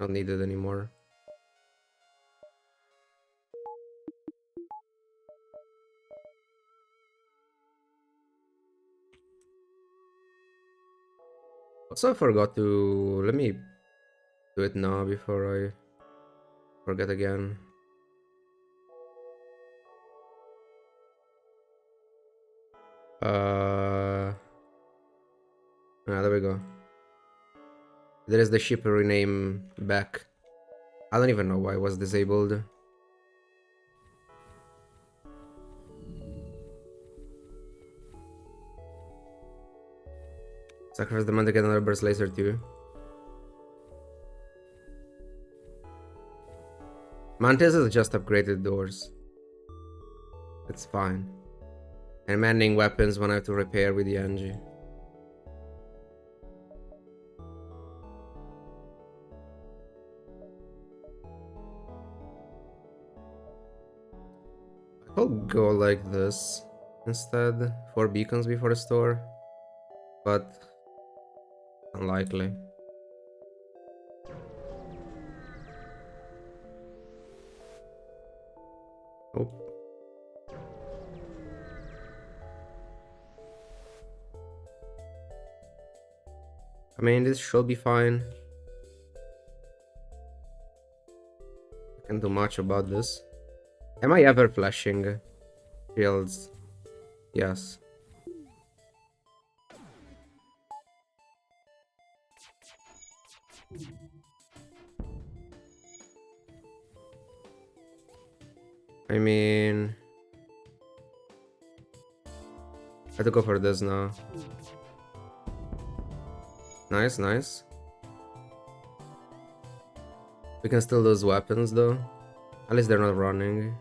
Don't need it anymore. Also, I forgot to... Let me do it now before I forget again. There we go. There is the ship rename back. I don't even know why it was disabled. Sacrifice the man to get another burst laser too. Mantis is just upgraded doors. It's fine. And mending weapons when I have to repair with the Angie. I'll go like this instead. 4 beacons before the store. But unlikely. Oh. I mean, this should be fine. I can't do much about this. Am I ever flashing shields? Yes. I mean... I have to go for this now. Nice, nice. We can still lose weapons though. At least they're not running.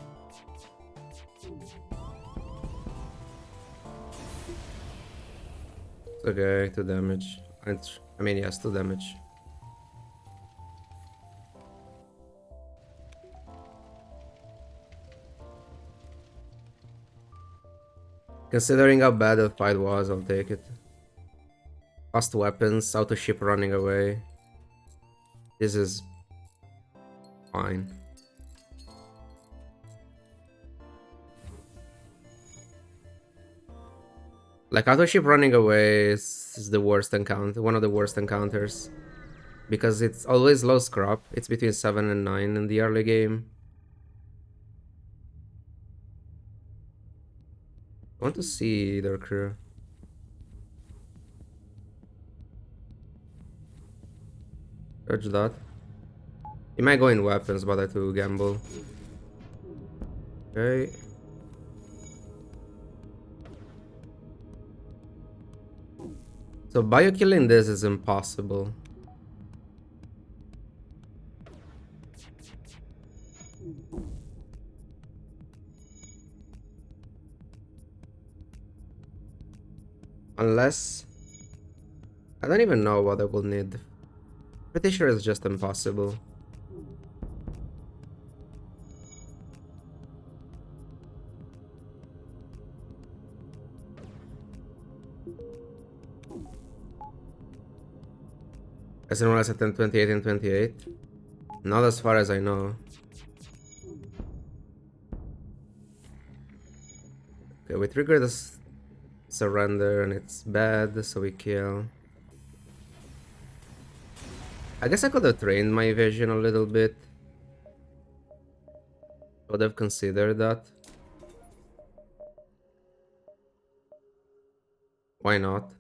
It's okay, 2 damage. I mean, yes, 2 damage. Considering how bad the fight was, I'll take it. Fast weapons, auto ship running away. This is fine. Like, auto ship running away is the worst encounter, one of the worst encounters. Because it's always low scrap. It's between 7 and 9 in the early game. I want to see their crew. Judge that. He might go in weapons, but I have to gamble. Okay. So bio-killing this is impossible. Unless... I don't even know what I will need. Pretty sure it's just impossible. As in as at 28 and 28? Not as far as I know. Okay, we trigger this surrender and it's bad, so we kill. I guess I could have trained my vision a little bit. Would have considered that. Why not?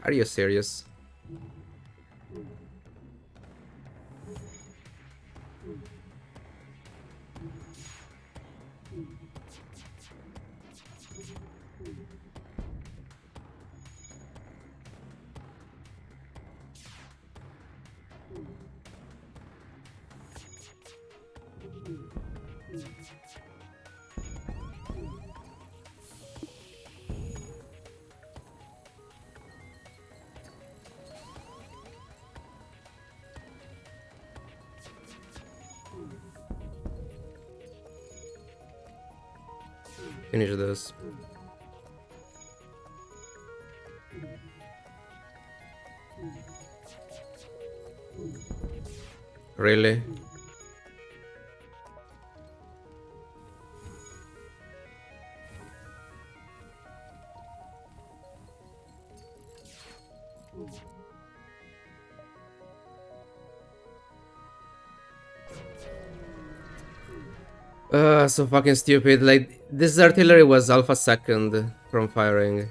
Are you serious? Finish this. Really? So fucking stupid. Like, this artillery was alpha second from firing.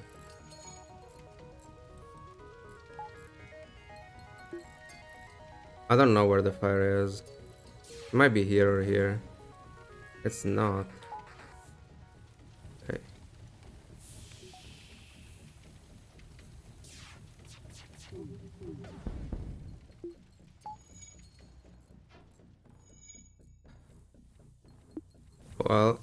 I don't know where the fire is. It might be here or here. It's not. Okay. Well,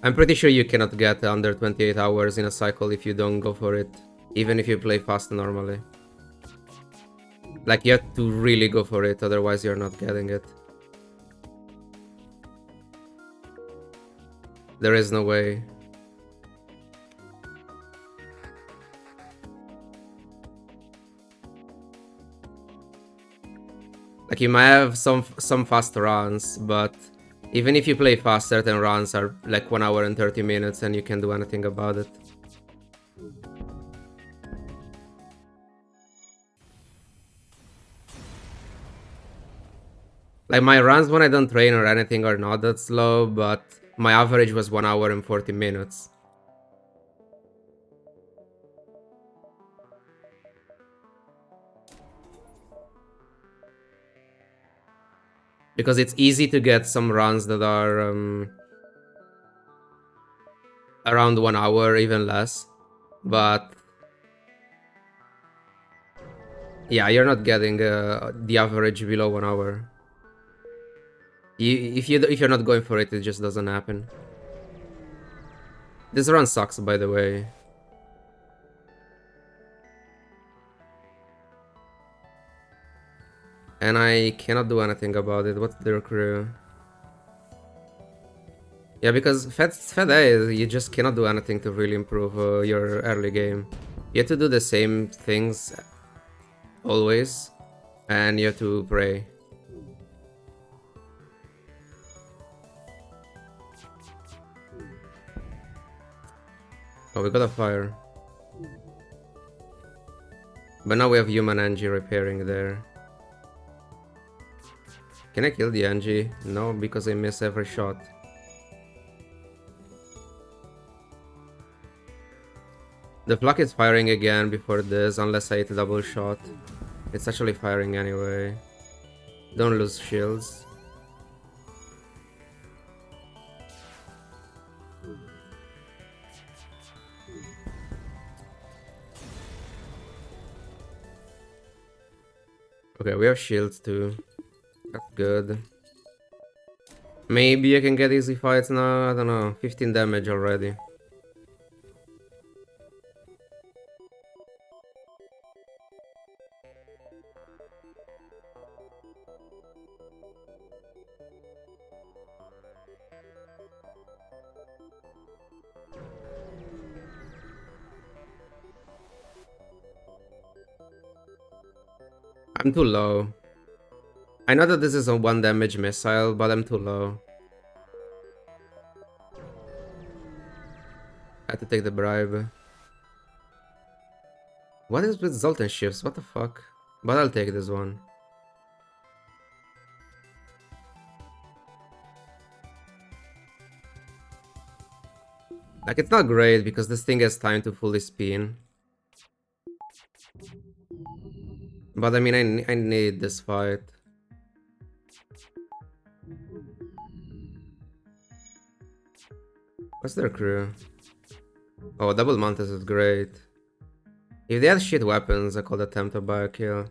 I'm pretty sure you cannot get under 28 hours in a cycle if you don't go for it, even if you play fast normally. Like, you have to really go for it, otherwise you're not getting it. There is no way. Like, you might have some fast runs, but even if you play fast, certain runs are like 1 hour and 30 minutes and you can't do anything about it. Like, my runs when I don't train or anything are not that slow, but my average was 1 hour and 40 minutes. Because it's easy to get some runs that are around 1 hour, even less. But yeah, you're not getting the average below 1 hour. If you're not going for it, it just doesn't happen. This run sucks, by the way. And I cannot do anything about it. What's their crew? Yeah, because Fed A, you just cannot do anything to really improve your early game. You have to do the same things always, and you have to pray. Oh, we got a fire. But now we have human Angie repairing there. Can I kill the Angie? No, because I miss every shot. The flak is firing again before this, unless I hit a double shot. It's actually firing anyway. Don't lose shields. Okay, we have shields too. That's good. Maybe I can get easy fights now. I don't know. 15 damage already. I'm too low. I know that this is a 1 damage missile, but I'm too low. I had to take the bribe. What is with Zoltan shifts? What the fuck? But I'll take this one. Like, it's not great because this thing has time to fully spin. But I mean, I need this fight. What's their crew? Oh, double Mantis is great. If they had shit weapons, I could attempt to buy a kill.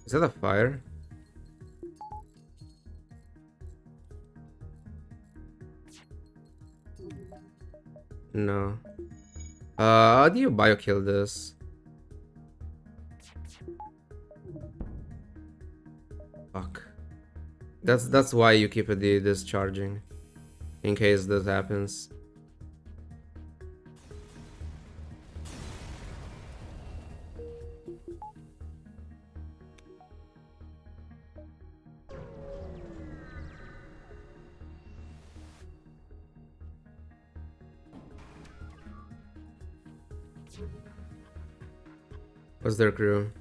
Is that a fire? No. How do you biokill this? Fuck. That's why you keep it discharging. In case this happens. What's their crew?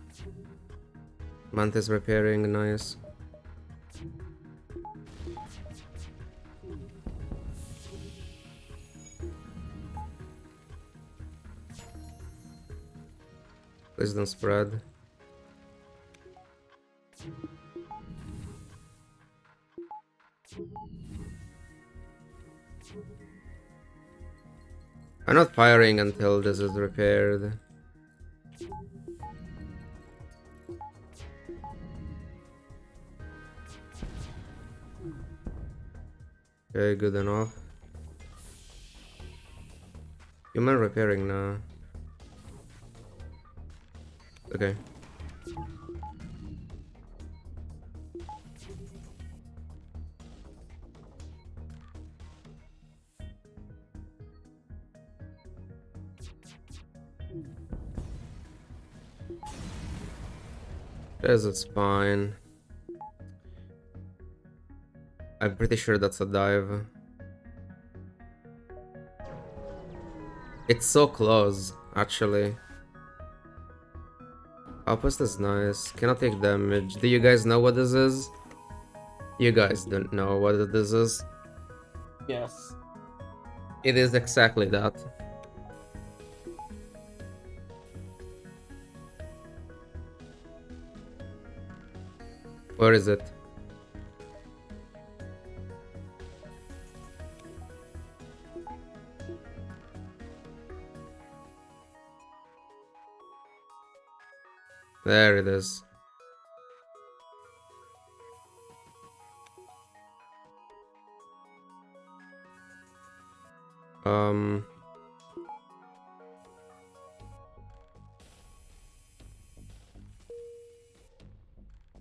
Mantis repairing, nice. Please don't spread. I'm not firing until this is repaired. Okay, good enough. Human repairing now. Okay. This is fine. I'm pretty sure that's a dive. It's so close, actually. Outpost is nice. Cannot take damage. Do you guys know what this is? You guys don't know what this is. Yes. It is exactly that. Where is it? There it is.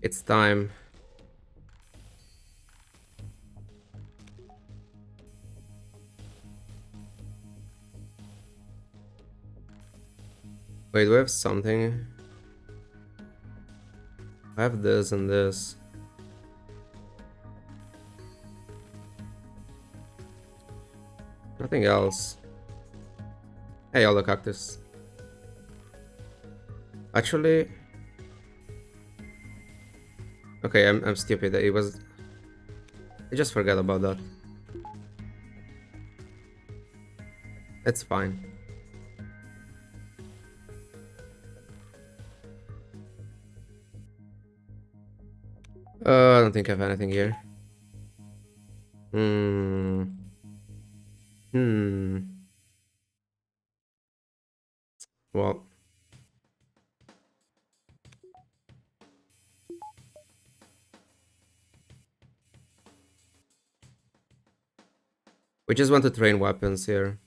It's time. Wait, do we have something? I have this and this. Nothing else. Hey, yellow cactus. Actually, okay, I'm stupid. It was. I just forgot about that. It's fine. I don't think I have anything here. Well. We just want to train weapons here.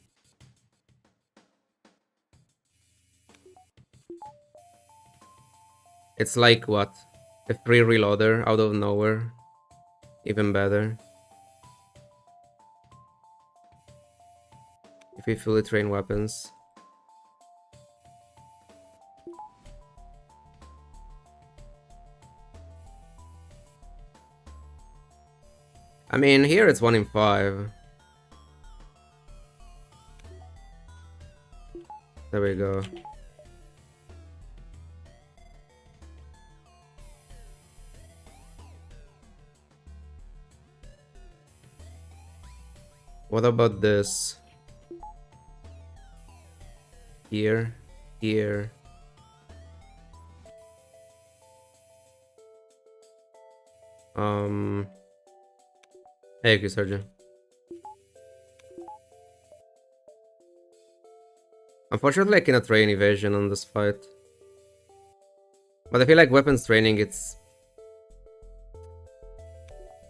It's like what? A free reloader out of nowhere. Even better. If we fully train weapons. I mean, here it's 1 in 5. There we go. What about this? Here, here. Hey, Sergeant. Unfortunately, I cannot train evasion on this fight. But I feel like weapons training, it's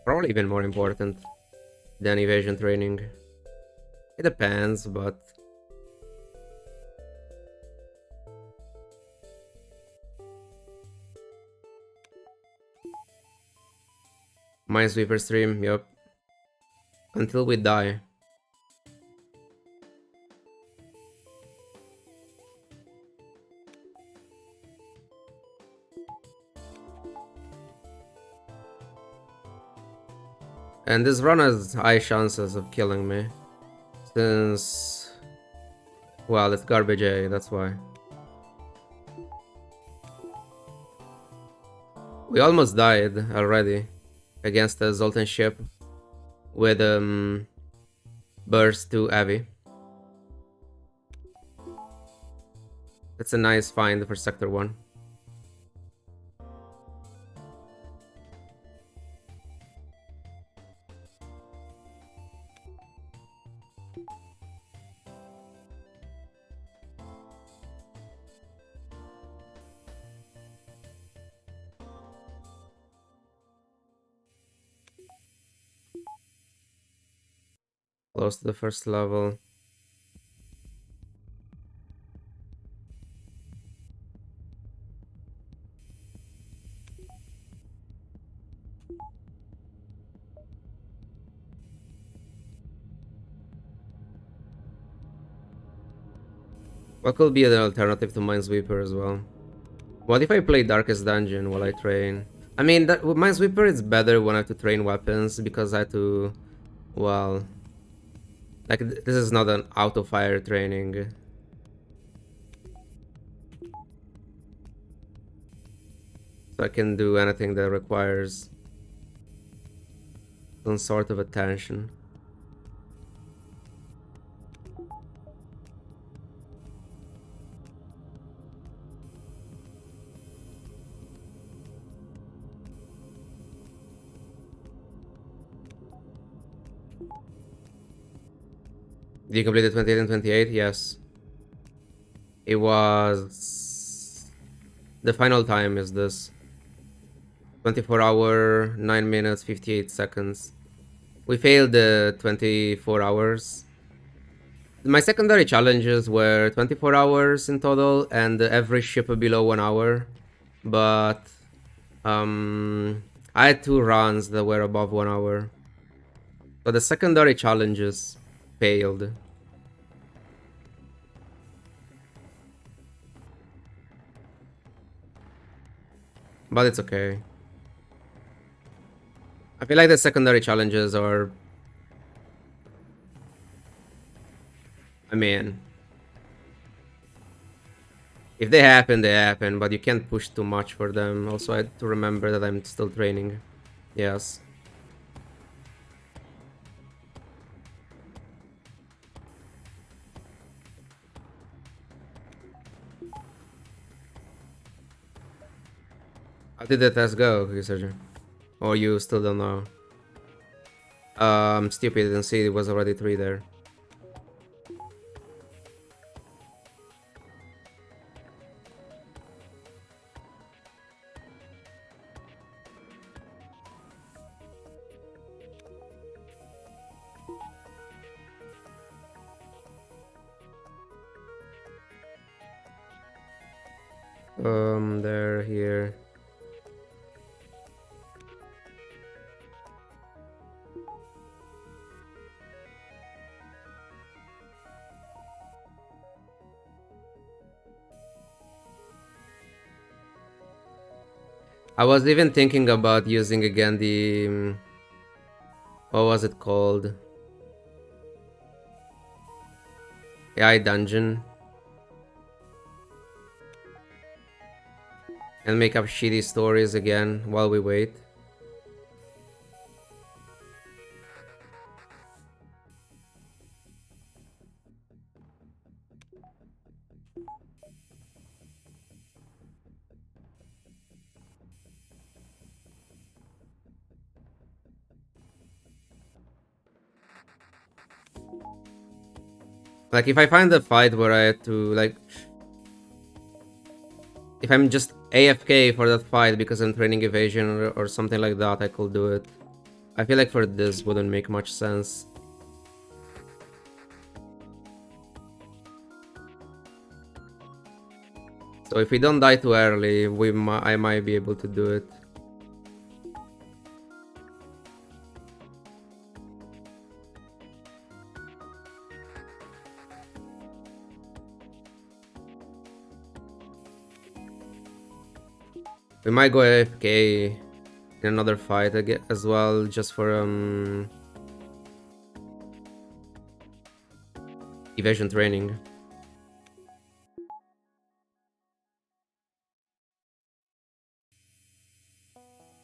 probably even more important than evasion training. It depends, but Minesweeper stream, yup. Until we die. And this run has high chances of killing me. Since... well, it's garbage A, that's why. We almost died already against the Zoltan ship with burst too heavy. That's a nice find for sector 1. Close to the first level. What could be an alternative to Minesweeper as well? What if I play Darkest Dungeon while I train? I mean, that, with Minesweeper it's better when I have to train weapons because I have to... well... like, this is not an auto-fire training. So I can do anything that requires some sort of attention. Did you complete the 28 and 28? Yes. It was... the final time is this. 24 hour, 9 minutes, 58 seconds. We failed the 24 hours. My secondary challenges were 24 hours in total and every ship below 1 hour. But... I had 2 runs that were above 1 hour. So the secondary challenges failed. But it's okay. I feel like the secondary challenges are... I mean... if they happen, but you can't push too much for them. Also, I had to remember that I'm still training. Yes. How did the test go, Researcher? Or you still don't know? Stupid, didn't see it was already 3 there. They're here. I was even thinking about using again the... what was it called? AI dungeon. And make up shitty stories again while we wait. Like, if I find a fight where I have to, like... if I'm just AFK for that fight because I'm training evasion or something like that, I could do it. I feel like for this wouldn't make much sense. So if we don't die too early, I might be able to do it. We might go AFK in another fight as well, just for evasion training.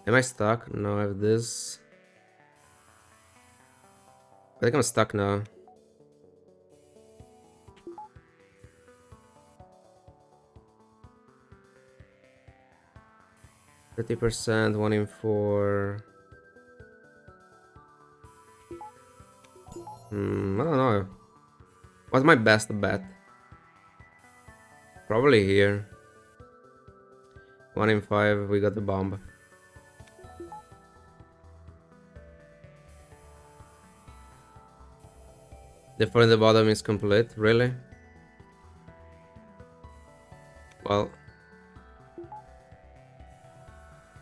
Am I stuck? No, I have this. I think I'm stuck now. %, 1 in 4. I don't know. What's my best bet? Probably here. 1 in 5, we got the bomb. The 4 in the bottom is complete, really? Well,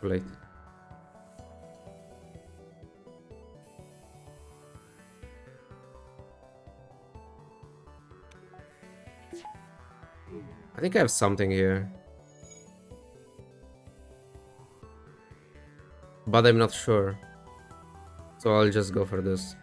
late. I think I have something here. But I'm not sure. So I'll just go for this.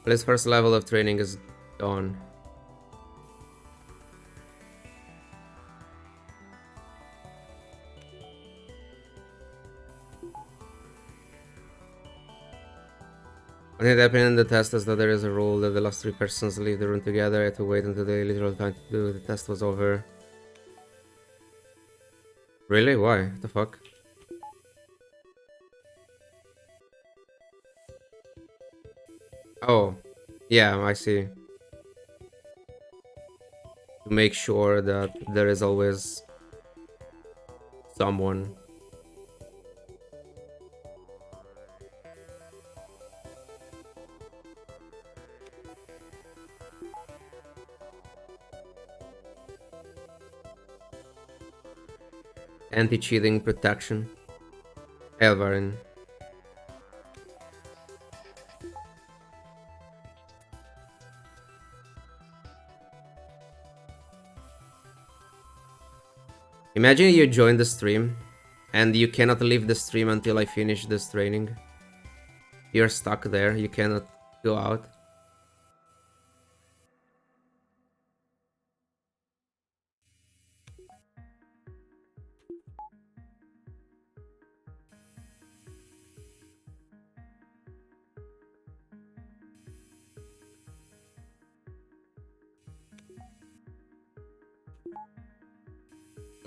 His first level of training is gone. What had happened in the test is that there is a rule that the last 3 persons leave the room together. I had to wait until the literal time to do the test was over. Really? Why? What the fuck? Oh, yeah, I see. To make sure that there is always someone. Anti-cheating protection. Elvarin. Imagine you join the stream and you cannot leave the stream until I finish this training. You're stuck there, you cannot go out.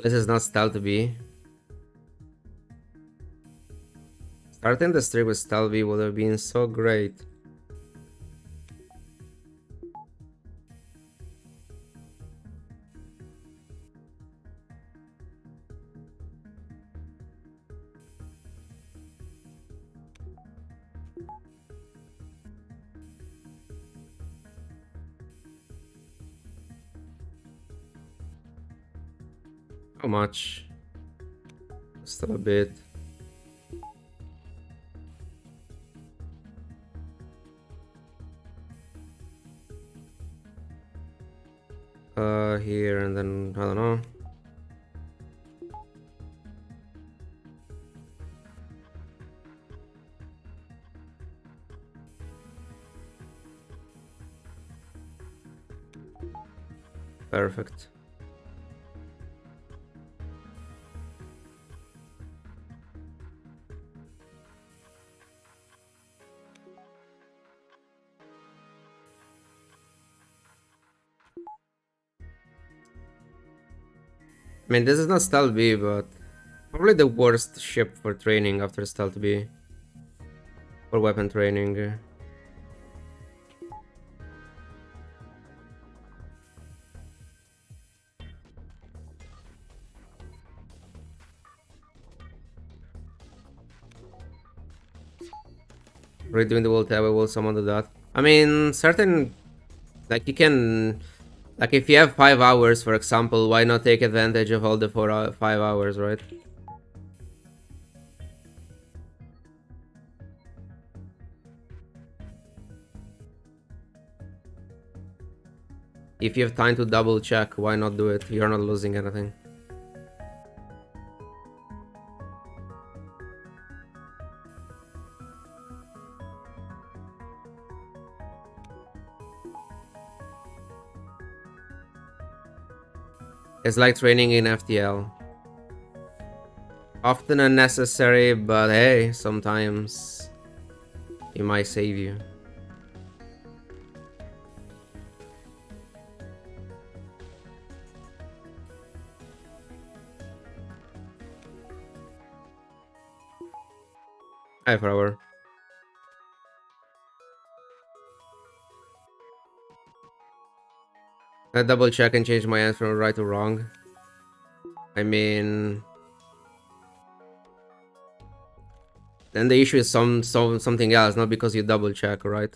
This is not Stealth B. Starting the stream with Stealth B would have been so great. How much? Still a bit. Here and then, I don't know. Perfect. I mean, this is not Stealth B, but probably the worst ship for training after Stealth B. For weapon training. Redoing the world tab, I will summon the dot. I mean, certain... Like, you can... Like, if you have 5 hours, for example, why not take advantage of all the 5 hours, right? If you have time to double check, why not do it? You're not losing anything. It's like training in FTL. Often unnecessary, but hey, sometimes it might save you. Hi, forever. I double check and change my answer from right to wrong. I mean, then the issue is something else, not because you double check, right?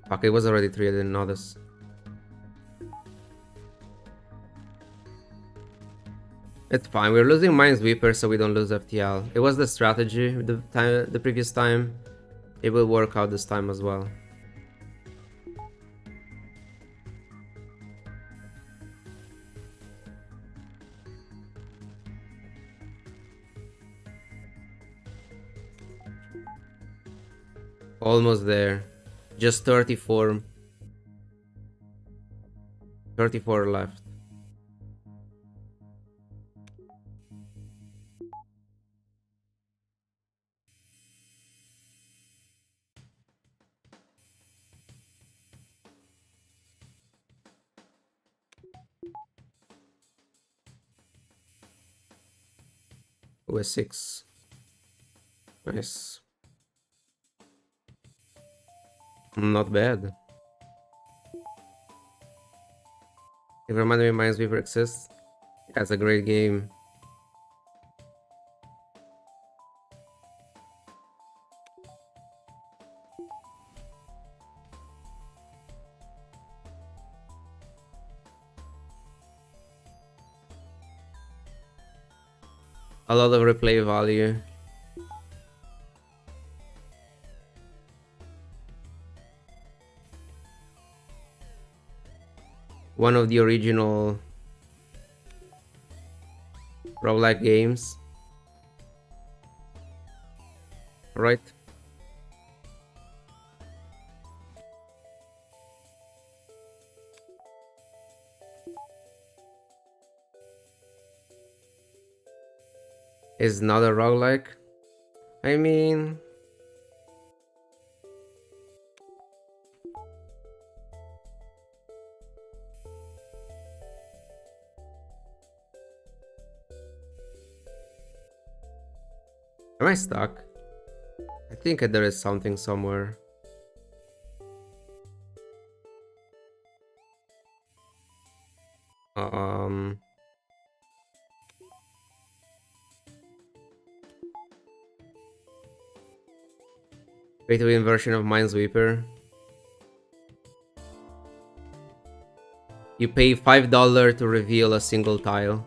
Fuck, it was already 3, I didn't know this. It's fine, we're losing Minesweeper so we don't lose FTL. It was the strategy the previous time. It will work out this time as well. Almost there. Just 34. 34 left. With 6. Nice. Not bad. It reminded me Minesweeper exists. That's a great game. A lot of replay value. One of the original roguelike games. Right? Is not a roguelike. I mean, am I stuck? I think there is something somewhere. Pay-to-win version of Minesweeper. You pay $5 to reveal a single tile.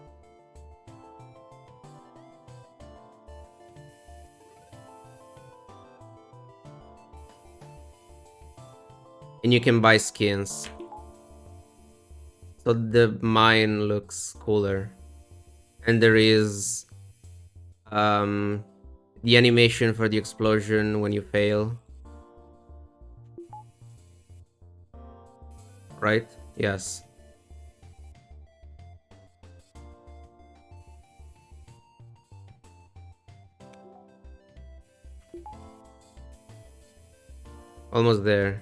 And you can buy skins. So the mine looks cooler. And there is the animation for the explosion when you fail. Right? Yes. Almost there.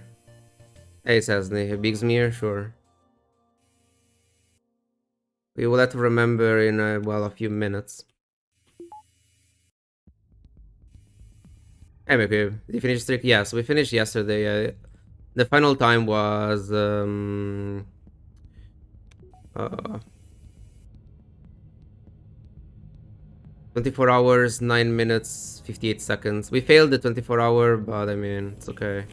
Hey, Sasny, Bigsmere, sure. We will have to remember in well, a few minutes. Hey, okay. Did you finish streak? Yes, we finished yesterday. The final time was 24 hours, 9 minutes, 58 seconds. We failed the 24 hour, but I mean, it's okay.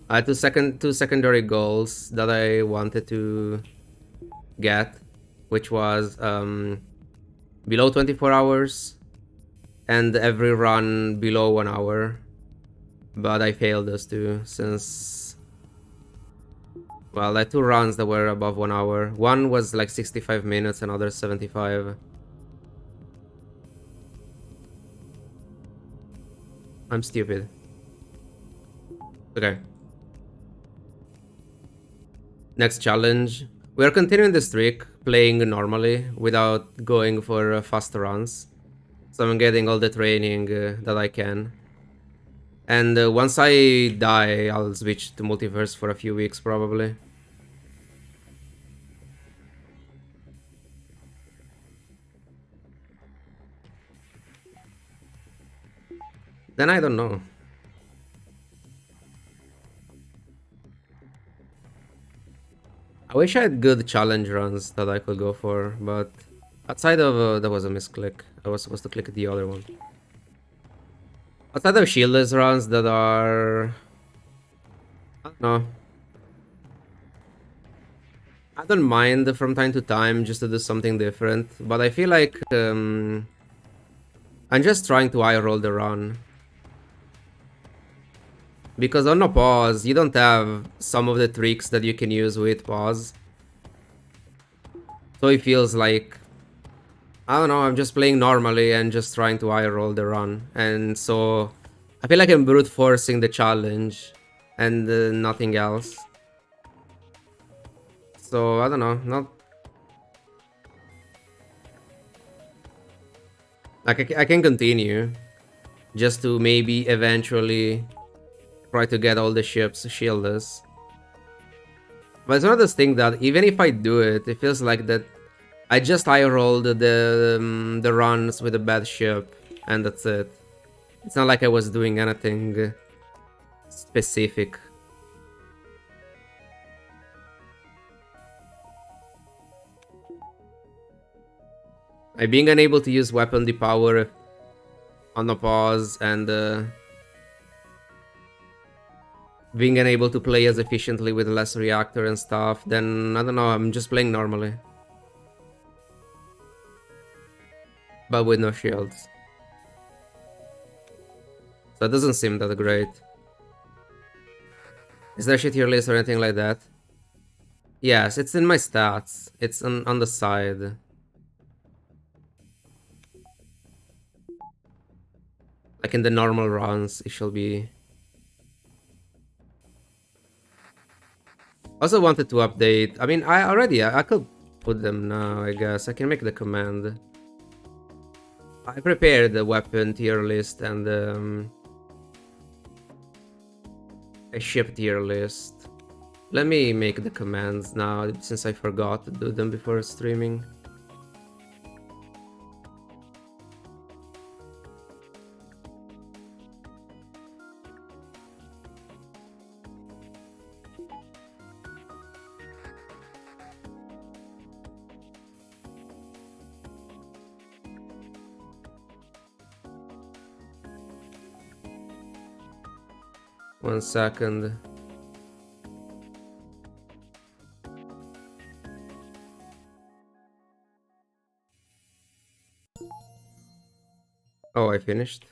I had two secondary goals that I wanted to get, which was below 24 hours and every run below 1 hour. But I failed those two since, well, I had two runs that were above 1 hour. One was like 65 minutes, another 75. I'm stupid. Okay. Next challenge. We are continuing the streak, playing normally without going for fast runs. So I'm getting all the training that I can. And once I die, I'll switch to multiverse for a few weeks probably. Then I don't know. I wish I had good challenge runs that I could go for, but outside of that was a misclick. I was supposed to click the other one. Outside of shieldless runs that are, I don't know. I don't mind from time to time just to do something different, but I feel like I'm just trying to eye roll the run. Because on a pause, you don't have some of the tricks that you can use with pause. So it feels like, I don't know, I'm just playing normally and just trying to eye roll the run. And so I feel like I'm brute forcing the challenge and nothing else. So I don't know, not like I can continue just to maybe eventually try to get all the ships shieldless. But it's one of those things that even if I do it, it feels like that I just eye rolled the runs with a bad ship and that's it. It's not like I was doing anything specific. I being unable to use weapon depower on the pause and being unable to play as efficiently with less reactor and stuff, then I don't know, I'm just playing normally. But with no shields. So it doesn't seem that great. Is there shit tier list or anything like that? Yes, it's in my stats. It's on the side. Like in the normal runs, it shall be. Also wanted to update. I mean, I could put them now, I guess. I can make the command. I prepared the weapon tier list and a ship tier list. Let me make the commands now, since I forgot to do them before streaming. One second. Oh, I finished.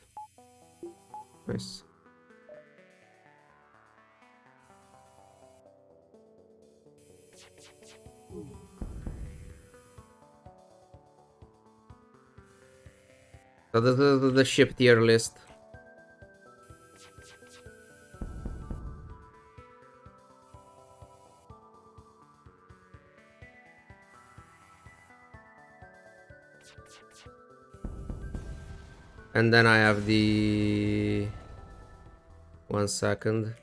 Nice. So the ship tier list. And then I have the... One second.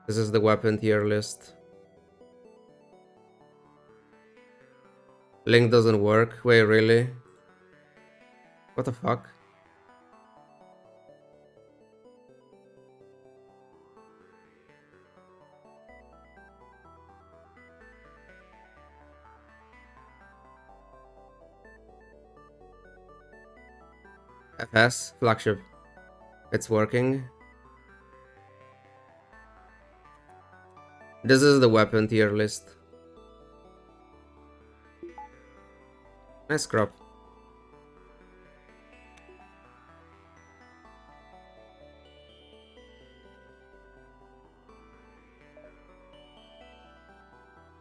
This is the weapon tier list. Link doesn't work. Wait, really? What the fuck? FS flagship. It's working. This is the weapon tier list. Nice crop.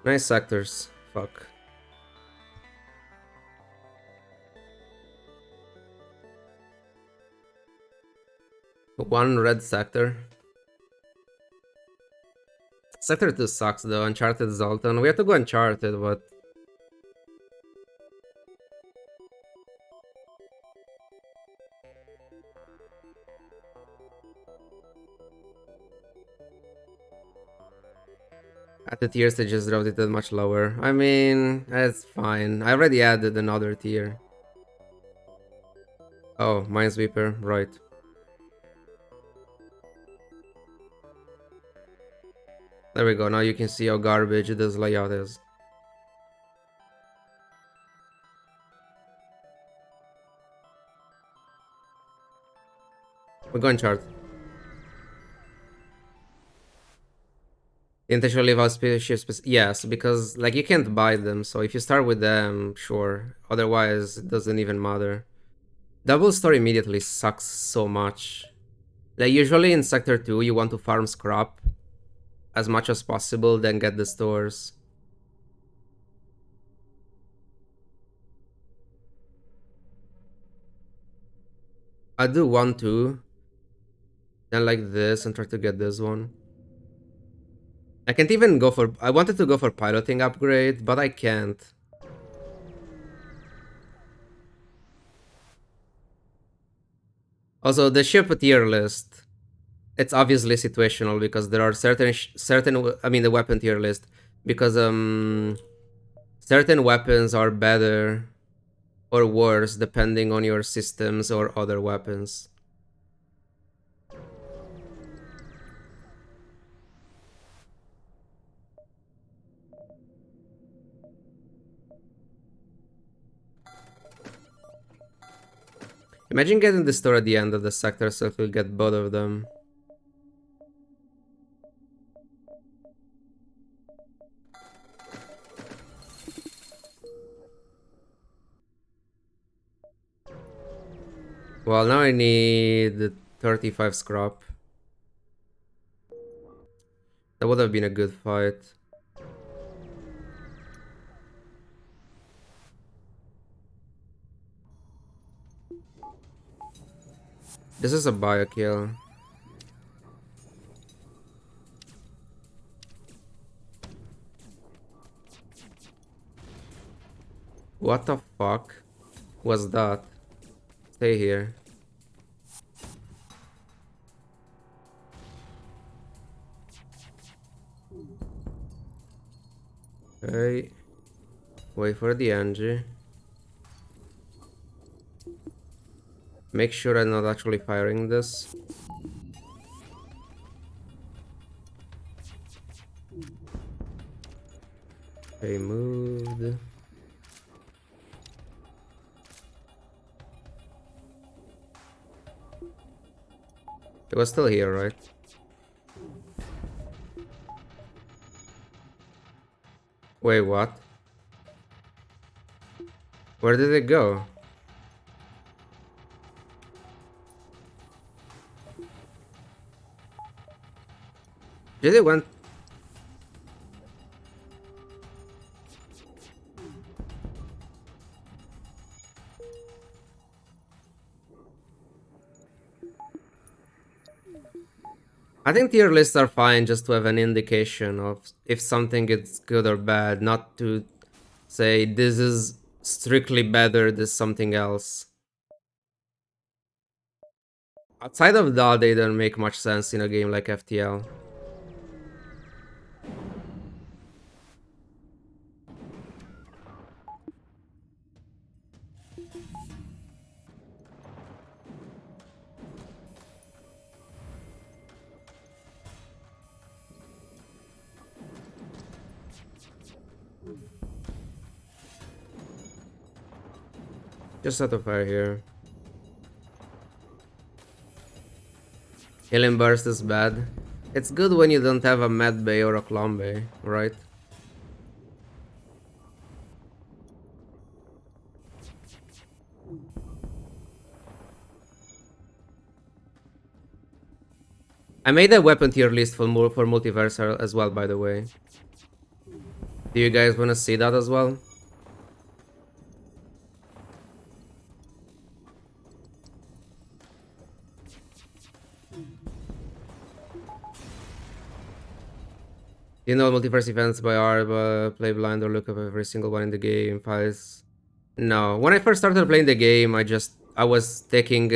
Nice sectors. Fuck. One red sector. Sector 2 sucks though. Uncharted Zoltan. We have to go Uncharted, but at the tiers they just dropped it much lower. I mean, it's fine. I already added another tier. Oh, Minesweeper, right. There we go. Now you can see how garbage this layout is. We're going chart. Intentionally leave out spaceships. Yes, because like you can't buy them. So if you start with them, sure. Otherwise, it doesn't even matter. Double store immediately sucks so much. Like usually in Sector 2, you want to farm scrap as much as possible, then get the stores. I do 1, 2. Then like this and try to get this one. I can't even go for... I wanted to go for piloting upgrade, but I can't. Also, the ship tier list, it's obviously situational because there are certain I mean the weapon tier list, because certain weapons are better or worse depending on your systems or other weapons. Imagine getting the store at the end of the sector so if we get both of them. Well, now I need 35 scrap. That would have been a good fight. This is a bio kill. What the fuck was that? Stay here. Okay. Wait for the NG. Make sure I'm not actually firing this. Okay, moved. It was still here, right? Wait, what? Where did it go? Did it went... I think tier lists are fine just to have an indication of if something is good or bad, not to say this is strictly better than something else. Outside of that, they don't make much sense in a game like FTL. Just out of fire here. Healing burst is bad. It's good when you don't have a Mad Bay or a Clone Bay, right? I made a weapon tier list for multiverse as well, by the way. Do you guys want to see that as well? You know multiverse events by heart, play blind or look up every single one in the game, files. No, when I first started playing the game, I was taking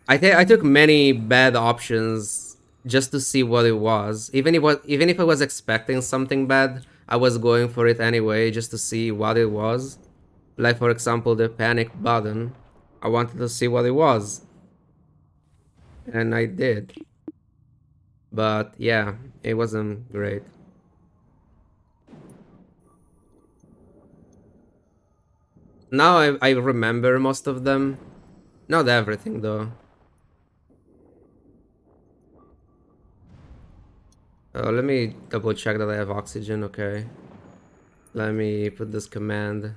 I took many bad options just to see what it was. Even if I was expecting something bad, I was going for it anyway just to see what it was. Like for example, the panic button. I wanted to see what it was. And I did. But yeah, it wasn't great. Now I remember most of them. Not everything though. Let me double check that I have oxygen, okay. Let me put this command.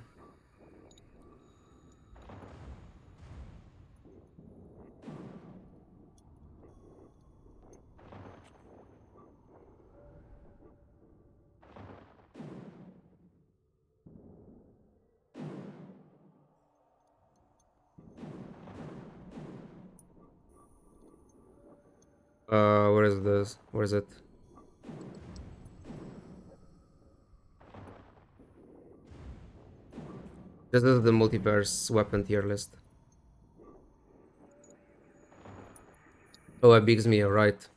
Where is this? Where is it? This is the multiverse weapon tier list. Oh, it bigs me, alright.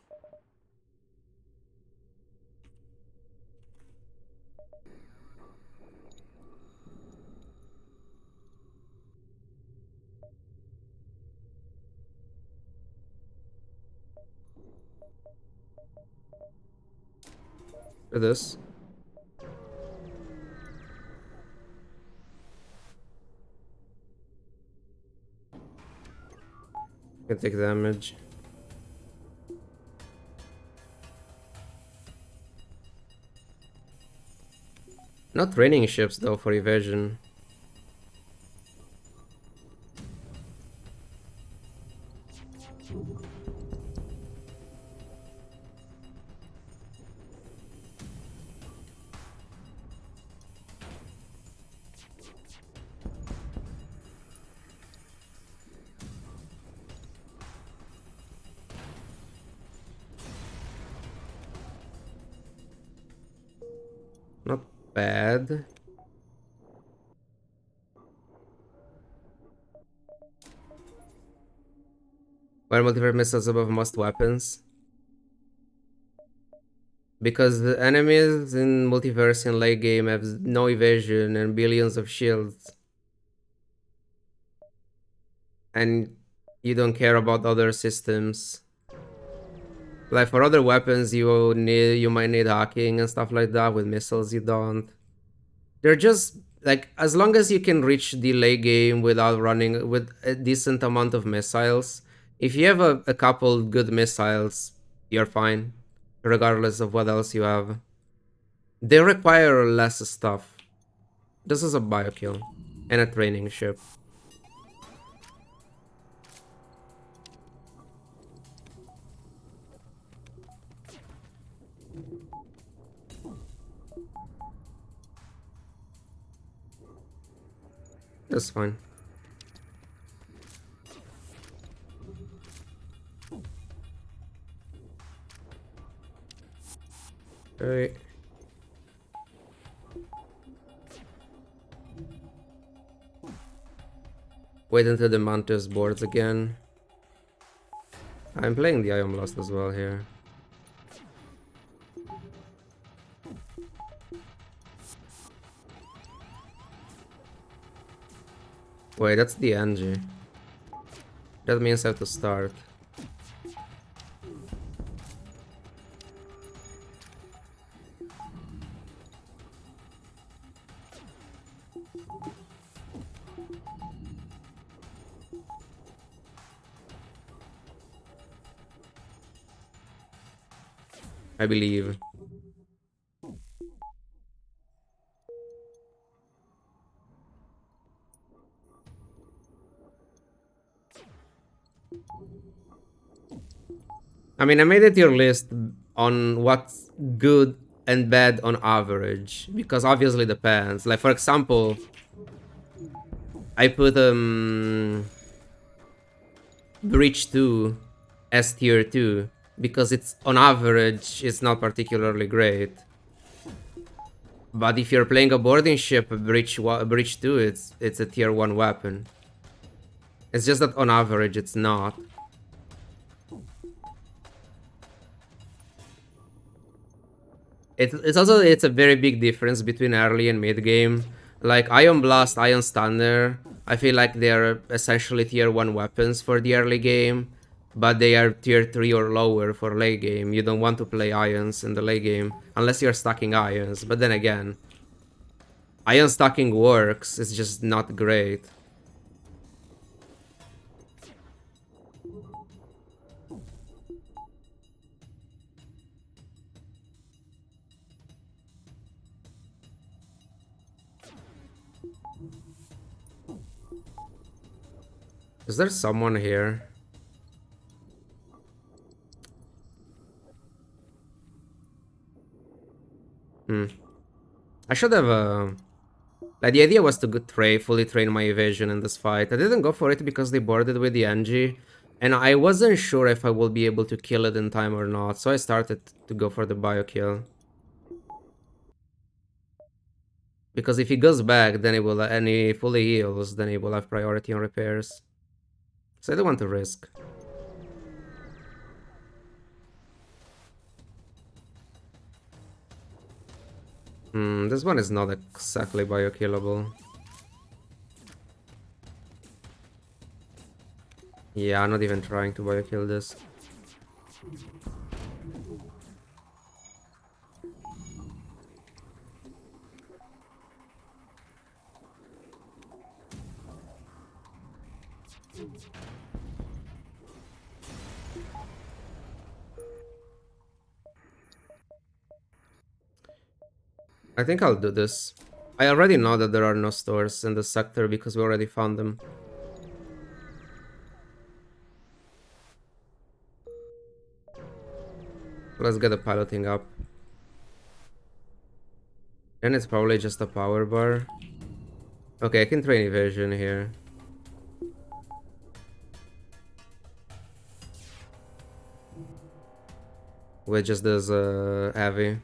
For this. Can take damage. Not training ships though for evasion. Not bad. Why are multiverse missiles above most weapons? Because the enemies in multiverse in late game have no evasion and billions of shields. And you don't care about other systems. Like for other weapons you might need hacking and stuff like that. With missiles you don't. They're just like, as long as you can reach the late game without running with a decent amount of missiles. If you have a couple good missiles, you're fine. Regardless of what else you have. They require less stuff. This is a biokill. And a training ship. That's fine. Alright. Wait until the Mantis boards again. I'm playing the Ion Blast as well here. Wait, that's the Angie. That means I have to start. I believe. I mean, I made a tier list on what's good and bad on average, because obviously depends. Like, for example, I put Breach 2 as tier 2 because it's on average it's not particularly great. But if you're playing a boarding ship, Breach 2, it's a tier 1 weapon. It's just that on average it's not. It's a very big difference between early and mid game. Like Ion Blast, Ion Stunner, I feel like they're essentially tier 1 weapons for the early game, but they are tier 3 or lower for late game. You don't want to play Ions in the late game unless you're stacking Ions, but then again, Ion stacking works, it's just not great. Is there someone here? I should have, like, the idea was to fully train my evasion in this fight. I didn't go for it because they boarded with the NG, and I wasn't sure if I will be able to kill it in time or not, so I started to go for the bio kill. Because if he goes back, then he will, and he fully heals, then he will have priority on repairs. So I don't want to risk. This one is not exactly bio-killable. Yeah, I'm not even trying to bio-kill this. I think I'll do this. I already know that there are no stores in the sector because we already found them. Let's get the piloting up. And it's probably just a power bar. Okay, I can train evasion here. With just this heavy.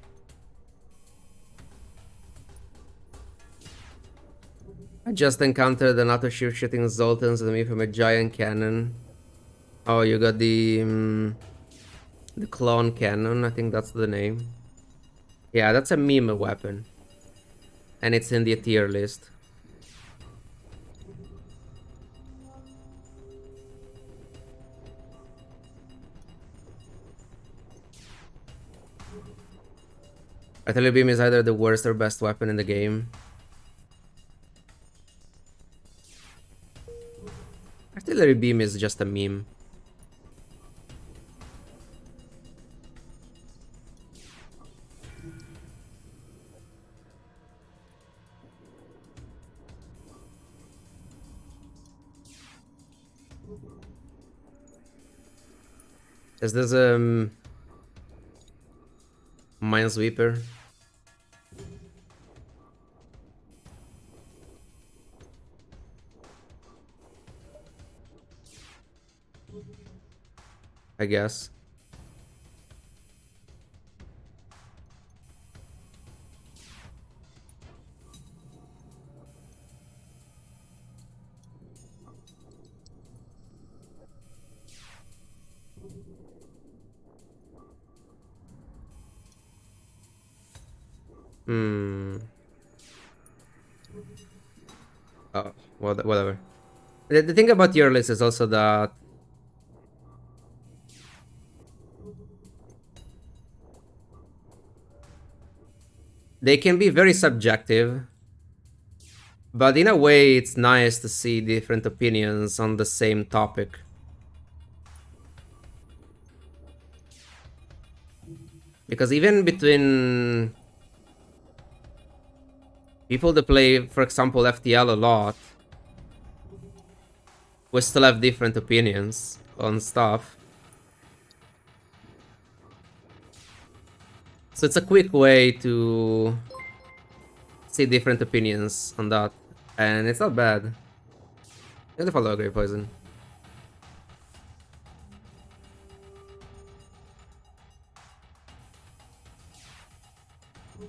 I just encountered an auto shooting Zoltan's enemy from a giant cannon. Oh, you got the clone cannon, I think that's the name. Yeah, that's a meme weapon. And it's in the tier list. Artillery beam is either the worst or best weapon in the game. Artillery beam is just a meme. Is this Minesweeper? I guess. Oh, well, whatever. The thing about tier list is also that they can be very subjective, But in a way, it's nice to see different opinions on the same topic. Because even between people that play, for example, FTL a lot, we still have different opinions on stuff. So it's a quick way to see different opinions on that. And it's not bad. Beautiful low grade poison.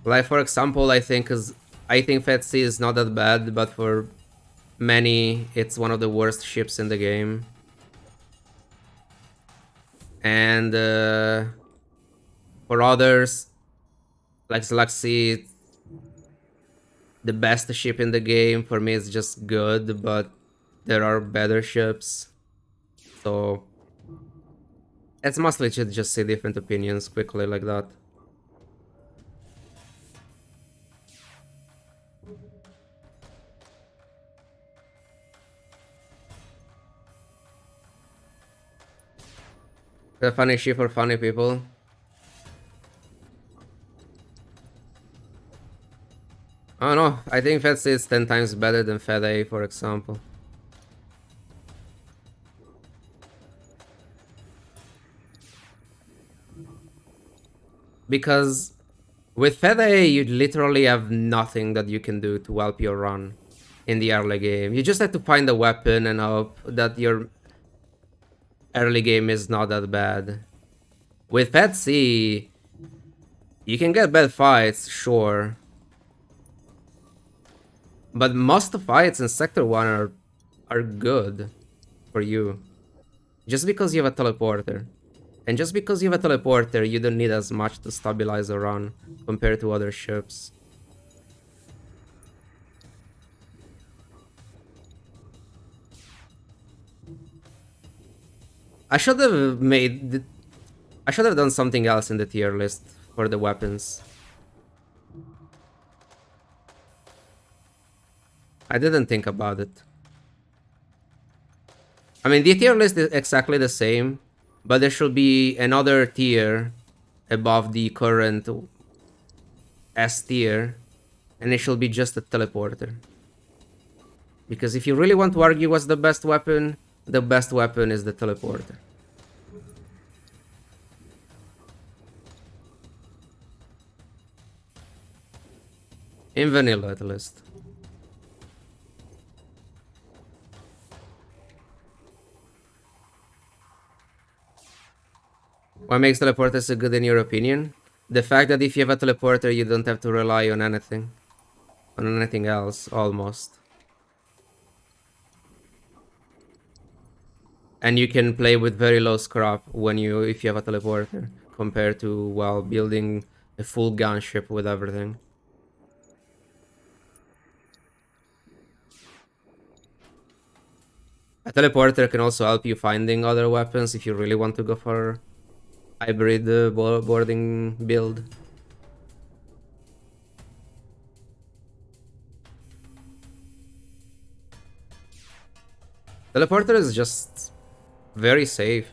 Like for example, I think FTC is not that bad, but for many it's one of the worst ships in the game. And for others, like Slaxy, the best ship in the game. For me, it's just good, but there are better ships. So it's mostly to just see different opinions quickly like that. A funny ship for funny people. I don't know. I think Fed C is 10 times better than Fed A, for example. Because with Fed A, you literally have nothing that you can do to help your run in the early game. You just have to find a weapon and hope that your early game is not that bad. With Fed C, you can get bad fights, sure. But most fights in Sector 1 are good for you. Just because you have a teleporter. And just because you have a teleporter, you don't need as much to stabilize a run compared to other ships. I should have done something else in the tier list for the weapons. I didn't think about it. I mean, the tier list is exactly the same, but there should be another tier above the current S tier, and it should be just a teleporter. Because if you really want to argue what's the best weapon is the teleporter. In vanilla, at least. What makes teleporters so good in your opinion? The fact that if you have a teleporter, you don't have to rely on anything. On anything else, almost. And you can play with very low scrap if you have a teleporter, compared to, well, building a full gunship with everything. A teleporter can also help you finding other weapons if you really want to go for hybrid boarding build. Teleporter is just very safe.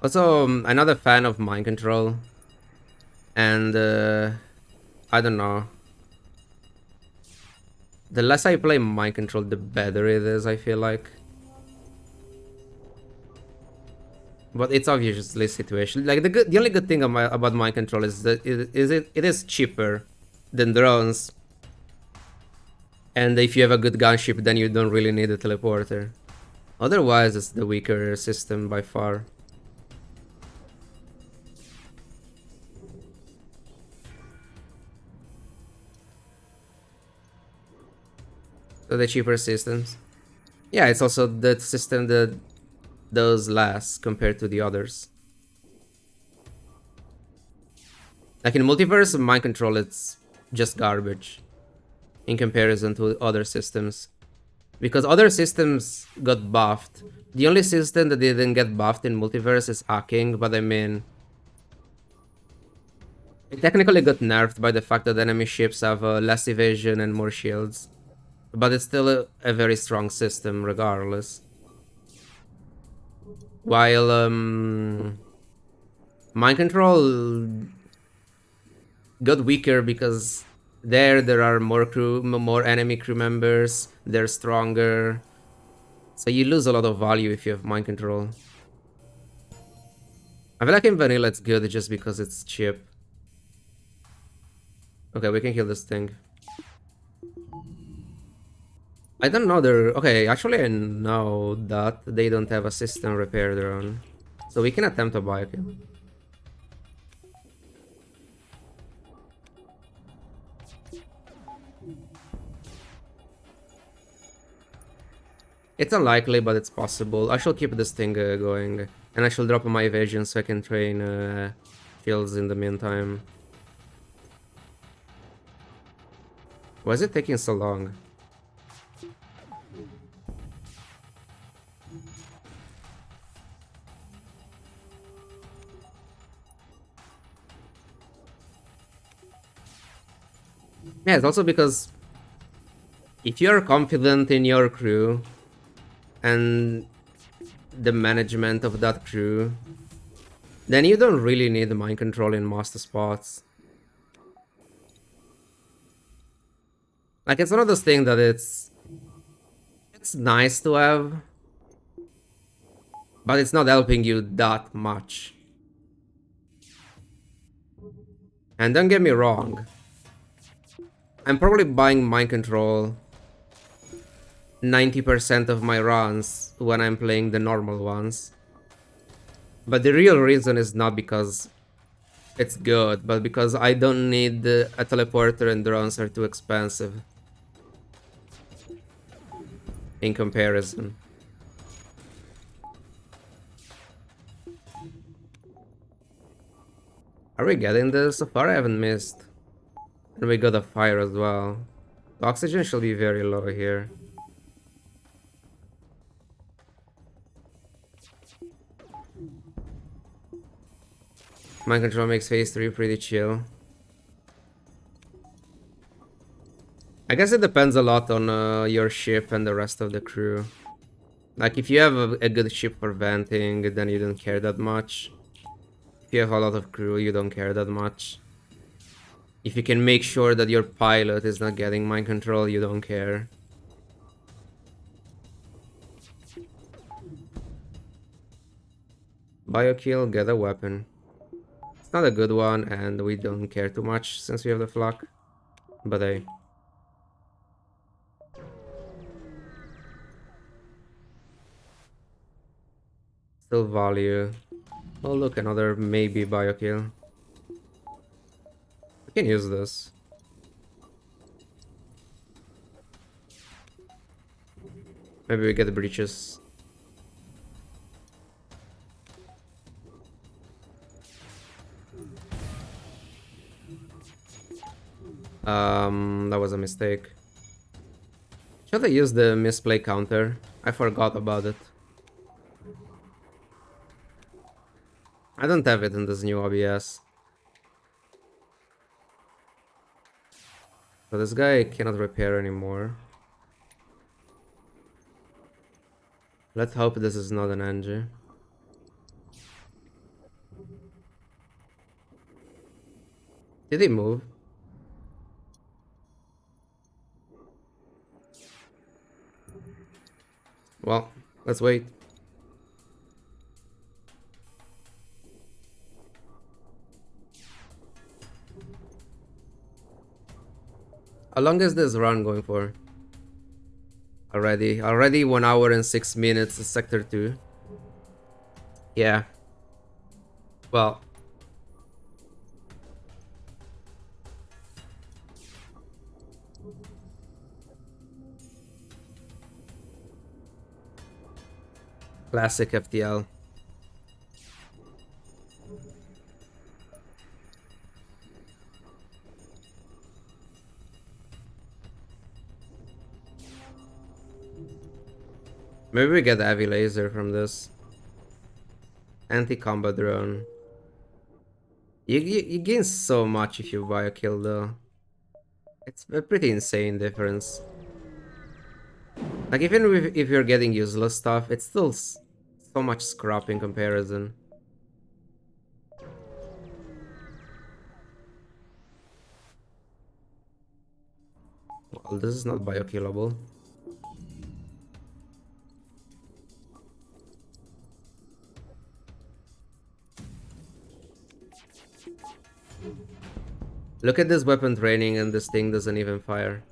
Also, I'm not a fan of mind control. And I don't know. The less I play mind control, the better it is, I feel like. But it's obviously situational. Like the only good thing about mind control is that it is cheaper than drones. And if you have a good gunship, then you don't really need a teleporter. Otherwise, it's the weaker system by far. So the cheaper systems. Yeah, it's also the system that does less compared to the others. Like in multiverse, mind control, it's just garbage in comparison to other systems. Because other systems got buffed. The only system that didn't get buffed in Multiverse is hacking, but I mean... It technically got nerfed by the fact that enemy ships have less evasion and more shields. But it's still a very strong system regardless. While Mind Control got weaker because there are more enemy crew members, they're stronger. So you lose a lot of value if you have Mind Control. I feel like in vanilla it's good just because it's cheap. Okay, we can kill this thing. I don't know okay, actually I know that they don't have a system repair drone. So we can attempt a biokill. It's unlikely, but it's possible. I shall keep this thing going. And I shall drop my evasion so I can train shields in the meantime. Why is it taking so long? Yeah, it's also because if you're confident in your crew and the management of that crew, then you don't really need mind control in master spots. Like, it's one of those things that it's nice to have, but it's not helping you that much. And don't get me wrong, I'm probably buying mind control 90% of my runs when I'm playing the normal ones. But the real reason is not because it's good, but because I don't need a teleporter and drones are too expensive in comparison. Are we getting this? So far I haven't missed. And we got a fire as well. The oxygen should be very low here. Mind control makes phase 3 pretty chill. I guess it depends a lot on your ship and the rest of the crew. Like, if you have a good ship for venting, then you don't care that much. If you have a lot of crew, you don't care that much. If you can make sure that your pilot is not getting mind control, you don't care. Biokill, get a weapon. It's not a good one, and we don't care too much since we have the flak. But hey. Still value. Oh look, another maybe biokill. We can use this. Maybe we get the breaches. That was a mistake. Should I use the misplay counter? I forgot about it. I don't have it in this new OBS. So this guy cannot repair anymore. Let's hope this is not an NG. Did he move? Well, let's wait. How long is this run going for? Already 1 hour and 6 minutes, sector 2. Yeah. Well. Classic FTL. Maybe we get heavy laser from this. Anti-combat drone. You gain so much if you buy a kill though. It's a pretty insane difference. Like even if you're getting useless stuff, it's still so much scrap in comparison. Well, this is not biokillable. Look at this weapon training and this thing doesn't even fire.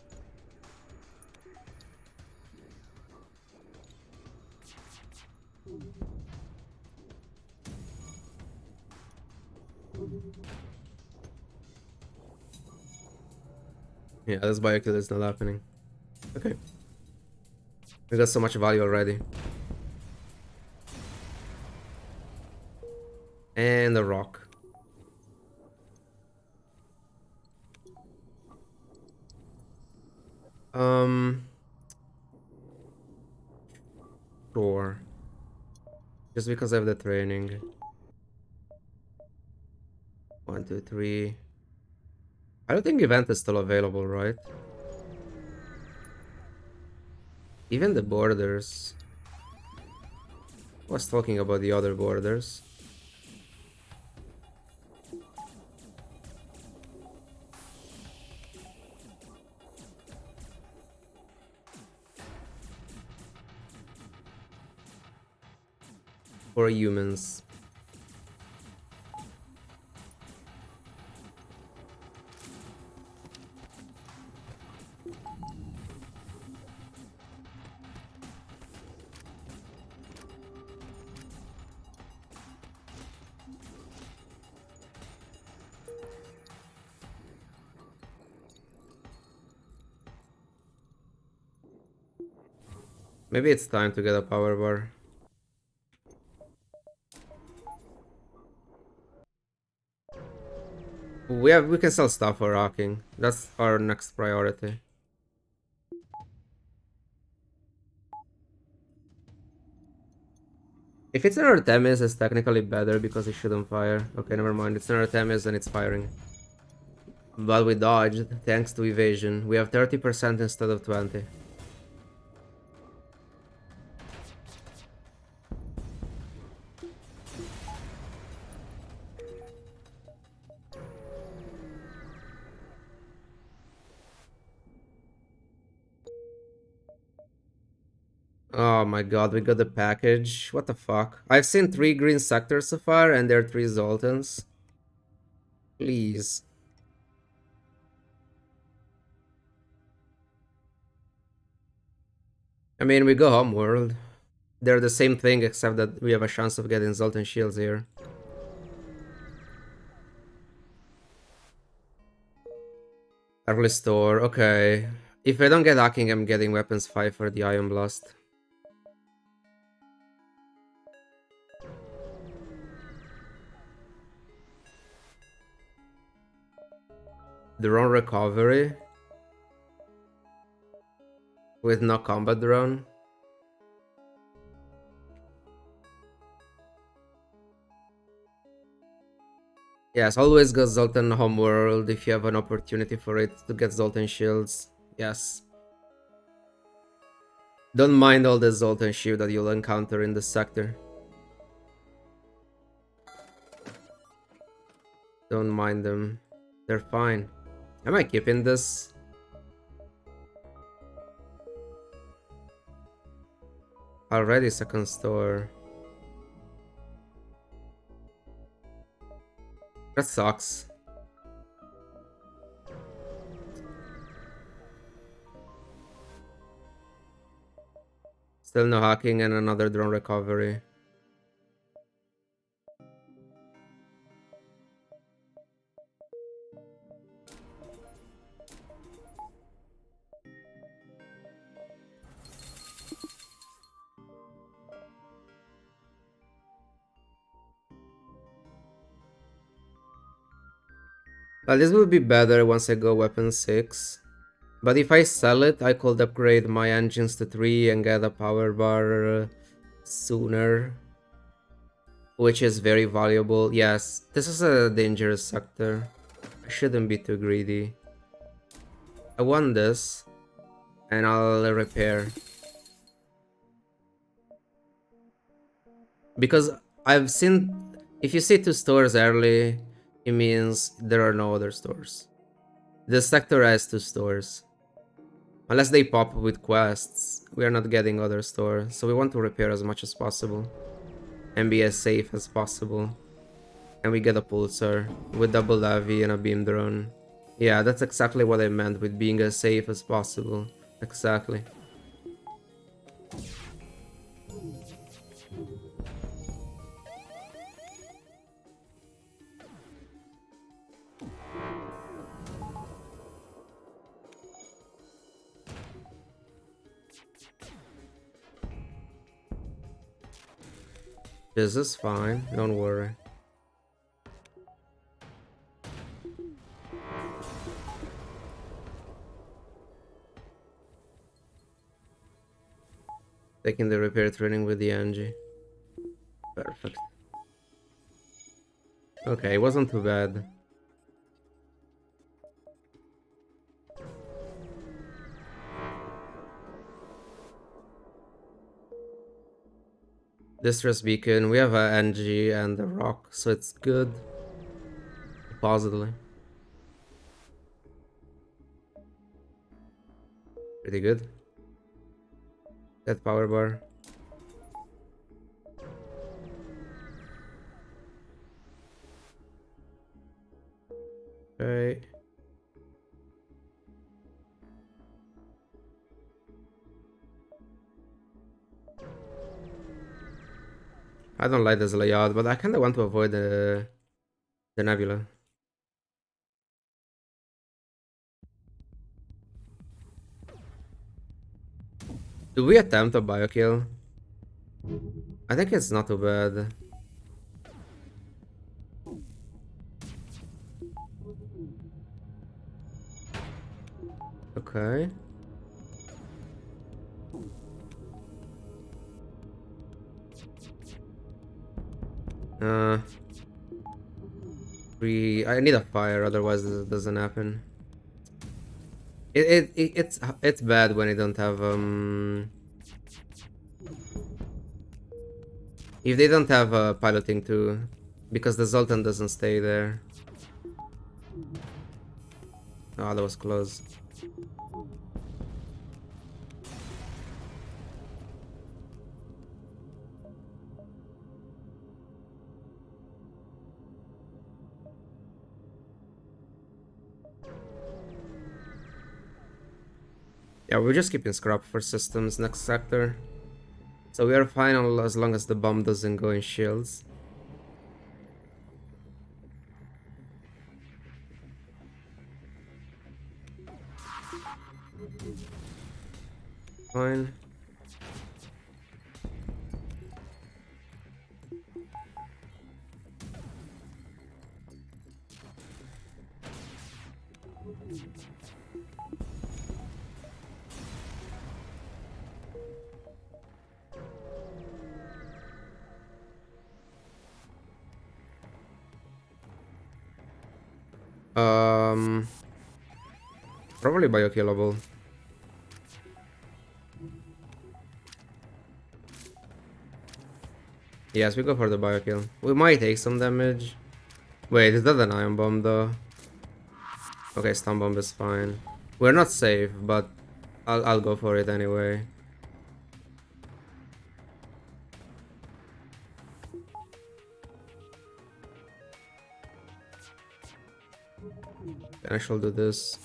Yeah, this biokill is not happening. Okay. We got so much value already. And a rock. Sure. Just because I have the training. 1, 2, 3. I don't think event is still available, right? Even the borders. I was talking about the other borders. For humans. Maybe it's time to get a power bar. We can sell stuff for rocking. That's our next priority. If it's an Artemis, it's technically better because it shouldn't fire. Okay, never mind. It's an Artemis and it's firing. But we dodged thanks to evasion. We have 30% instead of 20. Oh my god, we got the package. What the fuck? I've seen 3 green sectors so far and there are 3 Zoltans. Please. I mean, we go homeworld. They're the same thing except that we have a chance of getting Zoltan shields here. Early store, okay. If I don't get hacking, I'm getting weapons 5 for the Ion Blast. Drone recovery. With no combat drone. Yes, always go Zoltan homeworld if you have an opportunity for it to get Zoltan shields. Yes. Don't mind all the Zoltan shield that you'll encounter in this sector. Don't mind them. They're fine. Am I keeping this? Already second store. That sucks. Still no hacking and another drone recovery. Well, this will be better once I go weapon 6. But if I sell it, I could upgrade my engines to 3 and get a power bar sooner, which is very valuable. Yes, this is a dangerous sector. I shouldn't be too greedy. I want this, and I'll repair. Because I've seen, if you see 2 stores early, it means there are no other stores. This sector has 2 stores. Unless they pop with quests, we are not getting other stores, so we want to repair as much as possible. And be as safe as possible. And we get a pulsar with double levy and a beam drone. Yeah, that's exactly what I meant with being as safe as possible. Exactly. This is fine, don't worry. Taking the repair training with the Angie. Perfect. Okay, it wasn't too bad. Distress beacon, we have a Angie and a rock, so it's good. Supposedly. Pretty good. That power bar. Okay. I don't like this layout, but I kinda want to avoid the nebula. Do we attempt a biokill? I think it's not too bad. Okay. Uh, I need a fire, otherwise this doesn't happen. It's bad when you don't have if they don't have piloting too, because the Zoltan doesn't stay there. Oh, that was close. Yeah, we're just keeping scrap for systems next sector. So we are fine as long as the bomb doesn't go in shields. Fine. Probably biokillable. Yes, we go for the biokill. We might take some damage. Wait, is that an ion bomb though? Okay, stun bomb is fine. We're not safe, but I'll go for it anyway. I shall do this.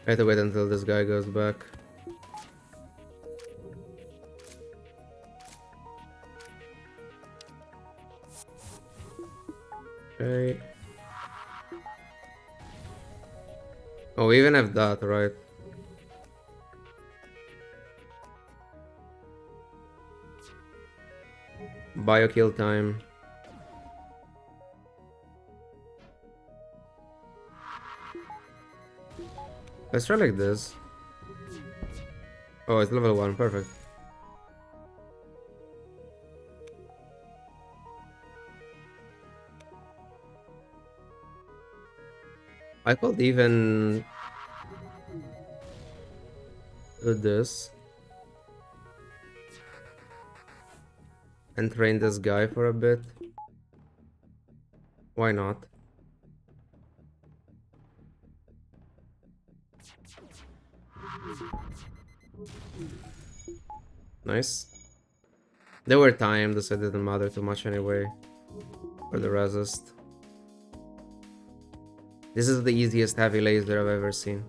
I have to wait until this guy goes back. Okay. Oh, we even have that, right? Biokill time. Let's try like this. Oh, it's level 1, perfect. I could even do this and train this guy for a bit. Why not? Nice. They were timed, so it didn't matter too much anyway. For the resist. This is the easiest heavy laser I've ever seen.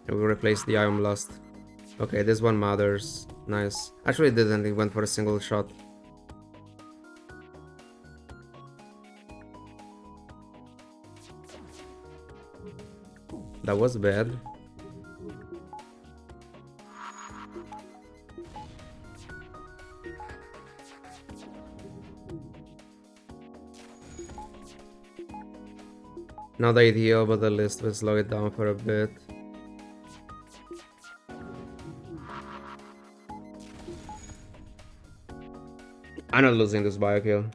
And we replaced the Ion Blast. Okay, this one matters. Nice. Actually it didn't, it went for a single shot. That was bad. Not ideal, but at least we'll slow it down for a bit. I'm not losing this biokill.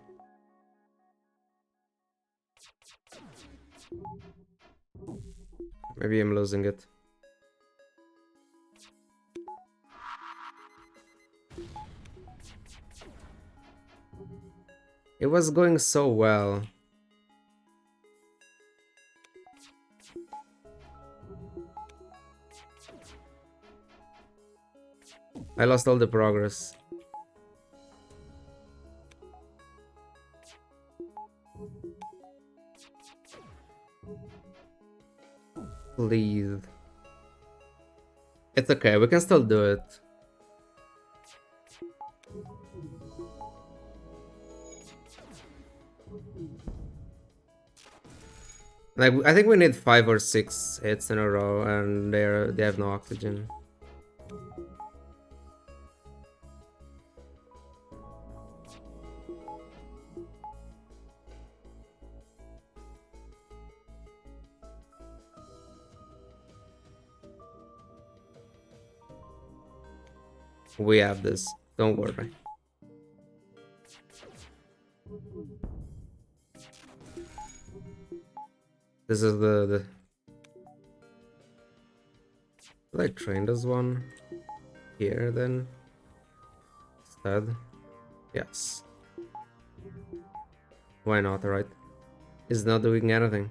Maybe I'm losing it. It was going so well. I lost all the progress. Please. It's okay, we can still do it. Like, I think we need 5 or 6 hits in a row, and they have no oxygen. We have this. Don't worry. This is the... Did I train this one here then? Instead? Yes. Why not, right? It's not doing anything.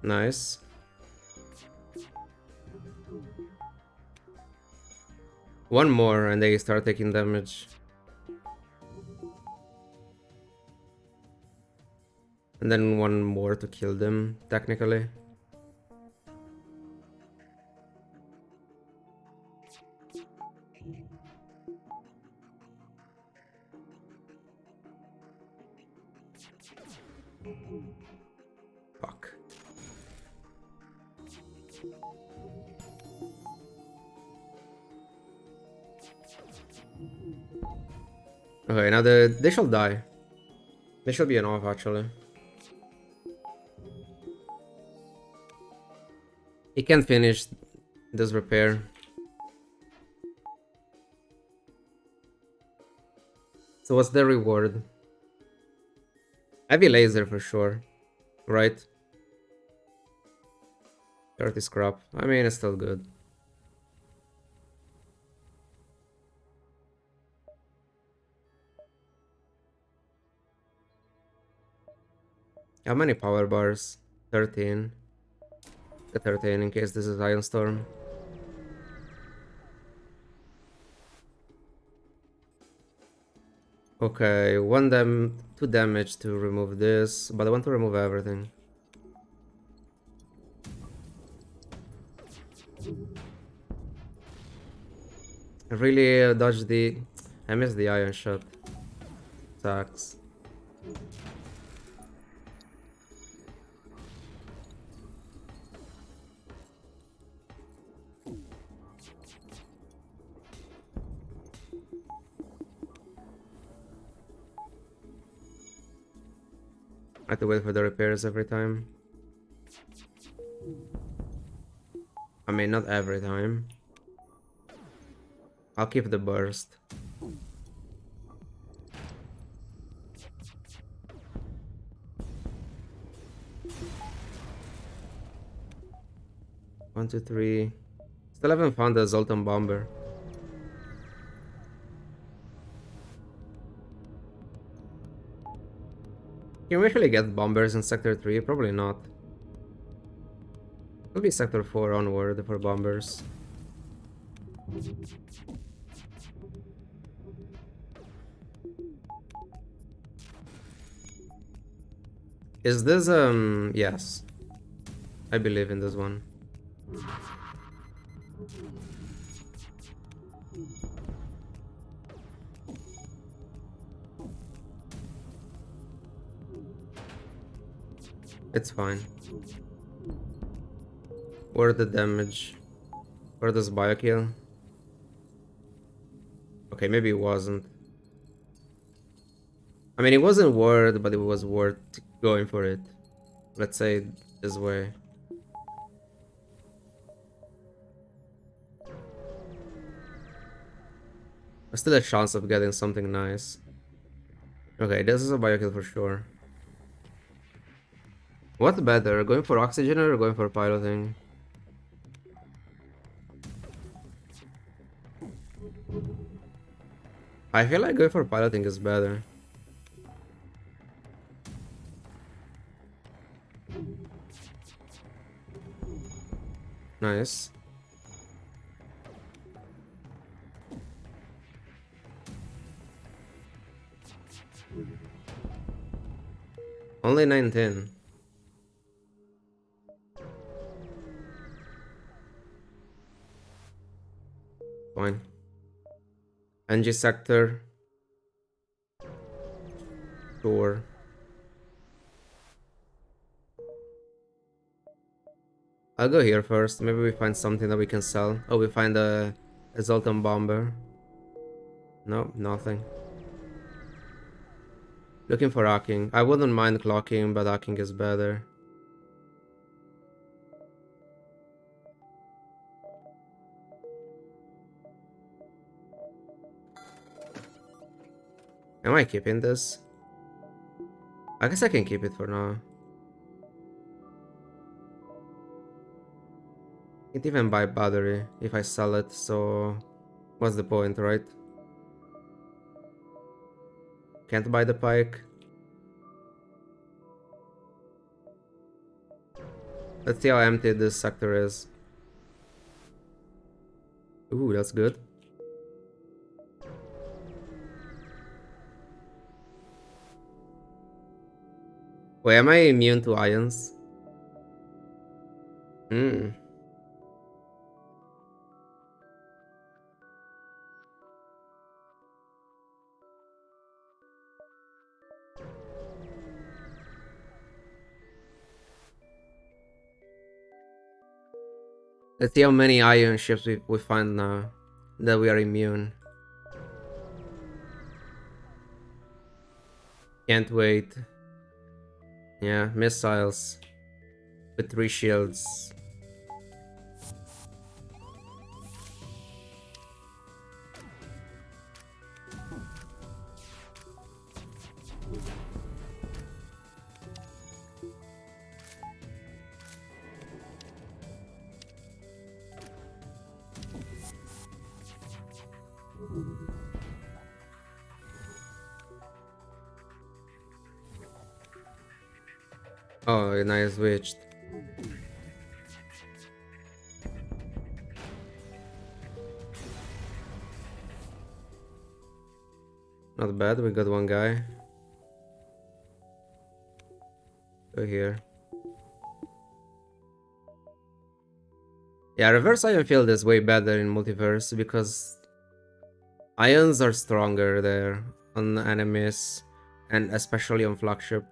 Nice. One more and they start taking damage. And then one more to kill them, technically. Fuck. Okay, now they shall die. They should be an off actually. He can finish this repair. So what's the reward? Heavy laser for sure, right? 30 scrap. I mean, it's still good. How many power bars? 13. The 13 in case this is Ion Storm. Okay, 2 damage to remove this, but I want to remove everything. I really dodged the... I missed the ion shot. Sucks. I have to wait for the repairs every time. I mean, not every time. I'll keep the burst. One, two, three. Still haven't found the Zoltan bomber. Can we actually get bombers in Sector 3? Probably not. It'll be Sector 4 onward for bombers. Is this, yes. I believe in this one. It's fine. Where the damage? Where does bio kill? Okay, maybe it wasn't. I mean, it wasn't worth, but it was worth going for it. Let's say it this way. There's still a chance of getting something nice. Okay, this is a bio kill for sure. What's better, going for oxygen or going for piloting? I feel like going for piloting is better. Nice. Only 19. Fine. NG sector. Sure. I'll go here first. Maybe we find something that we can sell. Oh, we find a Zoltan bomber. No, nothing. Looking for hacking. I wouldn't mind clocking, but hacking is better. Am I keeping this? I guess I can keep it for now. Can't even buy battery if I sell it, so what's the point, right? Can't buy the pike. Let's see how empty this sector is. Ooh, that's good. Wait, am I immune to ions? Hmm. Let's see how many ion ships we find now that we are immune. Can't wait. Yeah, missiles with 3 shields. Oh, nice switched. Not bad, we got one guy. Go here. Yeah, reverse ion field is way better in multiverse because ions are stronger there on enemies and especially on flagship.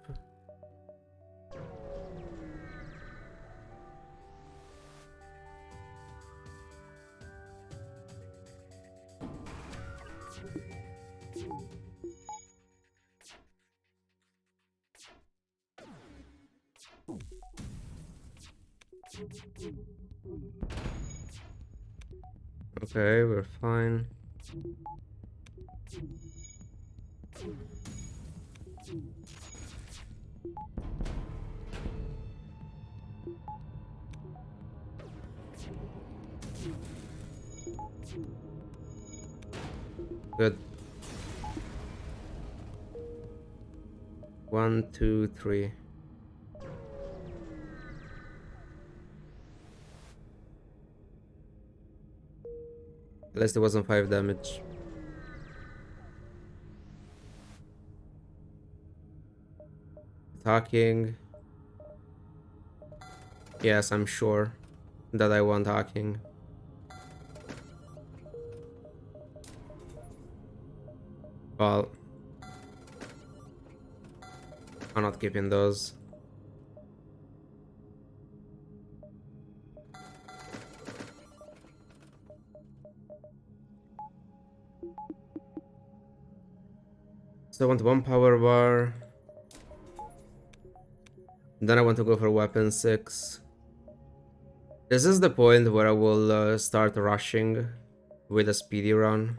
Okay, we're fine. Good. 1, 2, 3. At least it wasn't 5 damage. Attacking. Yes, I'm sure that I want hacking. Well, I'm not keeping those. So I want 1 power bar. Then I want to go for weapon 6. This is the point where I will start rushing with a speedy run.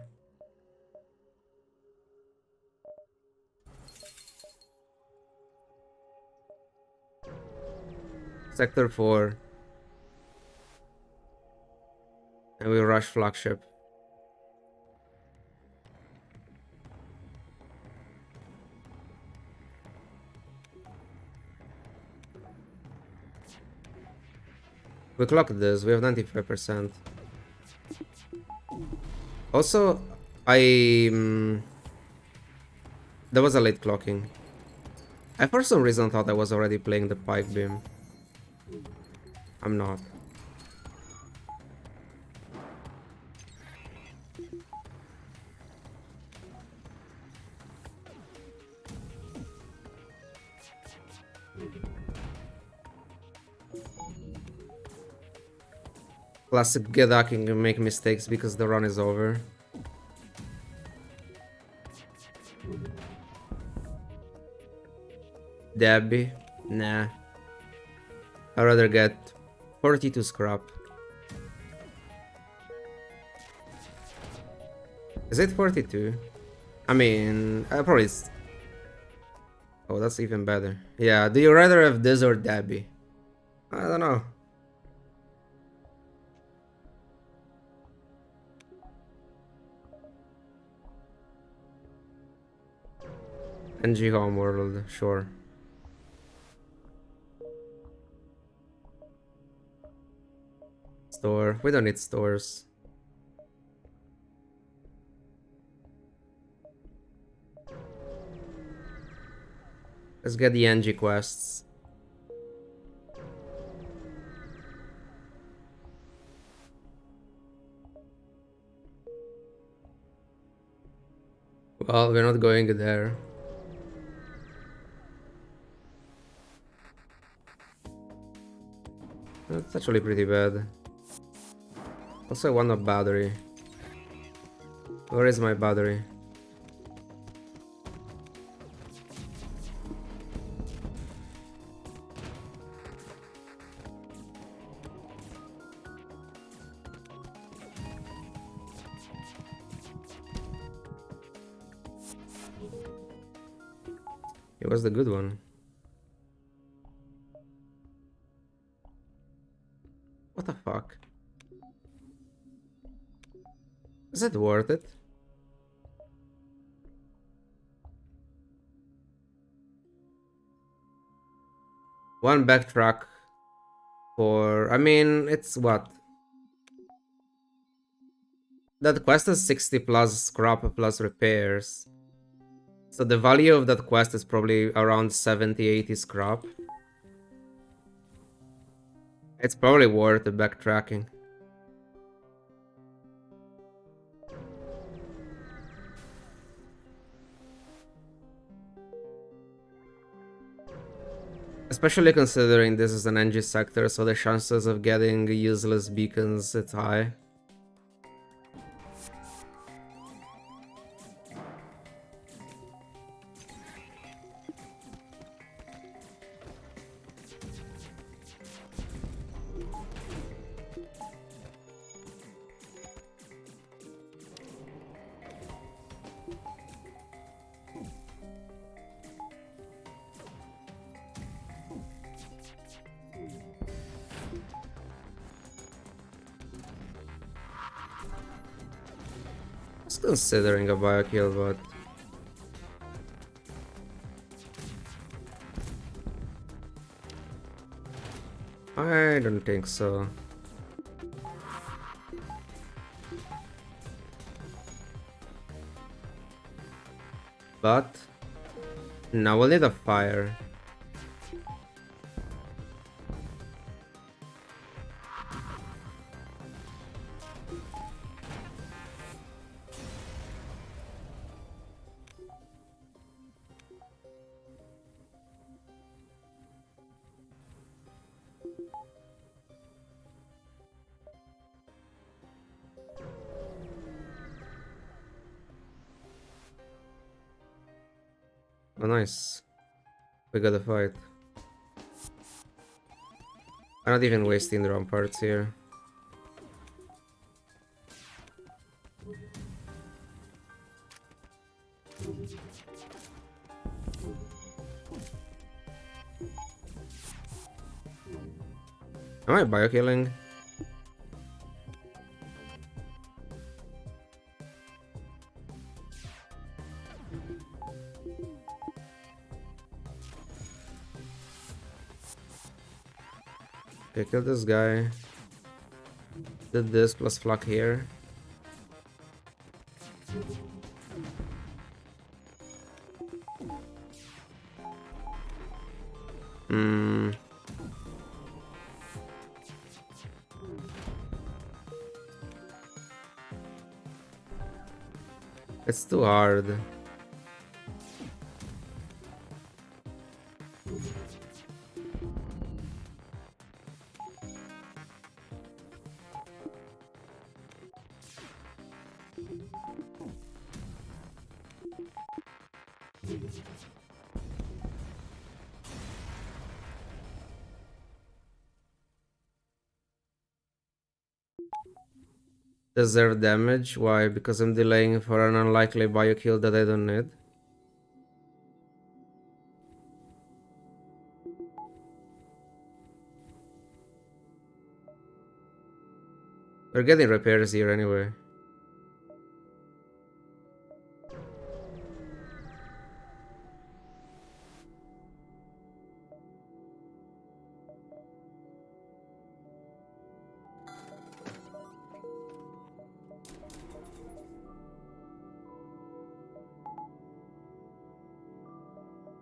Sector 4. And we rush flagship. We clocked this, we have 95%. Also, there was a late clocking. I for some reason thought I was already playing the pike beam. I'm not. Classic Gedaking can make mistakes because the run is over. Debbie? Nah. I'd rather get 42 scrap. Is it 42? I mean, I probably... Oh, that's even better. Yeah, do you rather have this or Debbie? I don't know. NG Homeworld, sure. Store. We don't need stores. Let's get the NG quests. Well, we're not going there. That's actually pretty bad. Also, I want a battery. Where is my battery? It was the good one. What the fuck? Is it worth it? One backtrack for... I mean, it's what? That quest is 60 plus scrap plus repairs. So the value of that quest is probably around 70-80 scrap. It's probably worth the backtracking. Especially considering this is an NG sector, so the chances of getting useless beacons, it's high. was considering a bio kill, but I don't think so. But now we'll need a fire. Oh, nice. We got a fight. I'm not even wasting the wrong parts here. Am I bio-killing? Okay, kill this guy. Did this plus flak here. Hmm. It's too hard. Deserve damage? Why? Because I'm delaying for an unlikely bio kill that I don't need. We're getting repairs here anyway.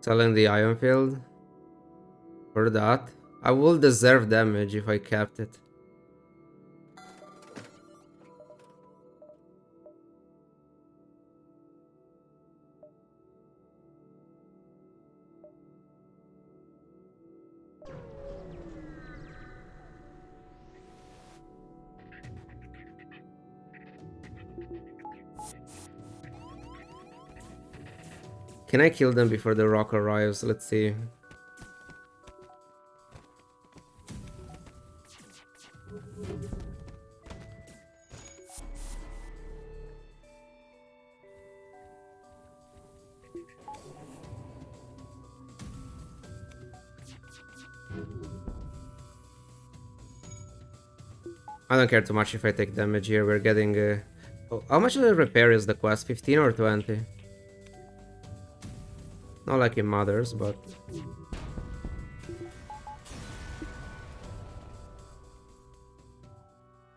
Selling the ion field. For that, I will deserve damage if I kept it. Can I kill them before the rock arrives? Let's see. I don't care too much if I take damage here. We're getting... oh, how much of the repair is the quest? 15 or 20? Not like it matters, but...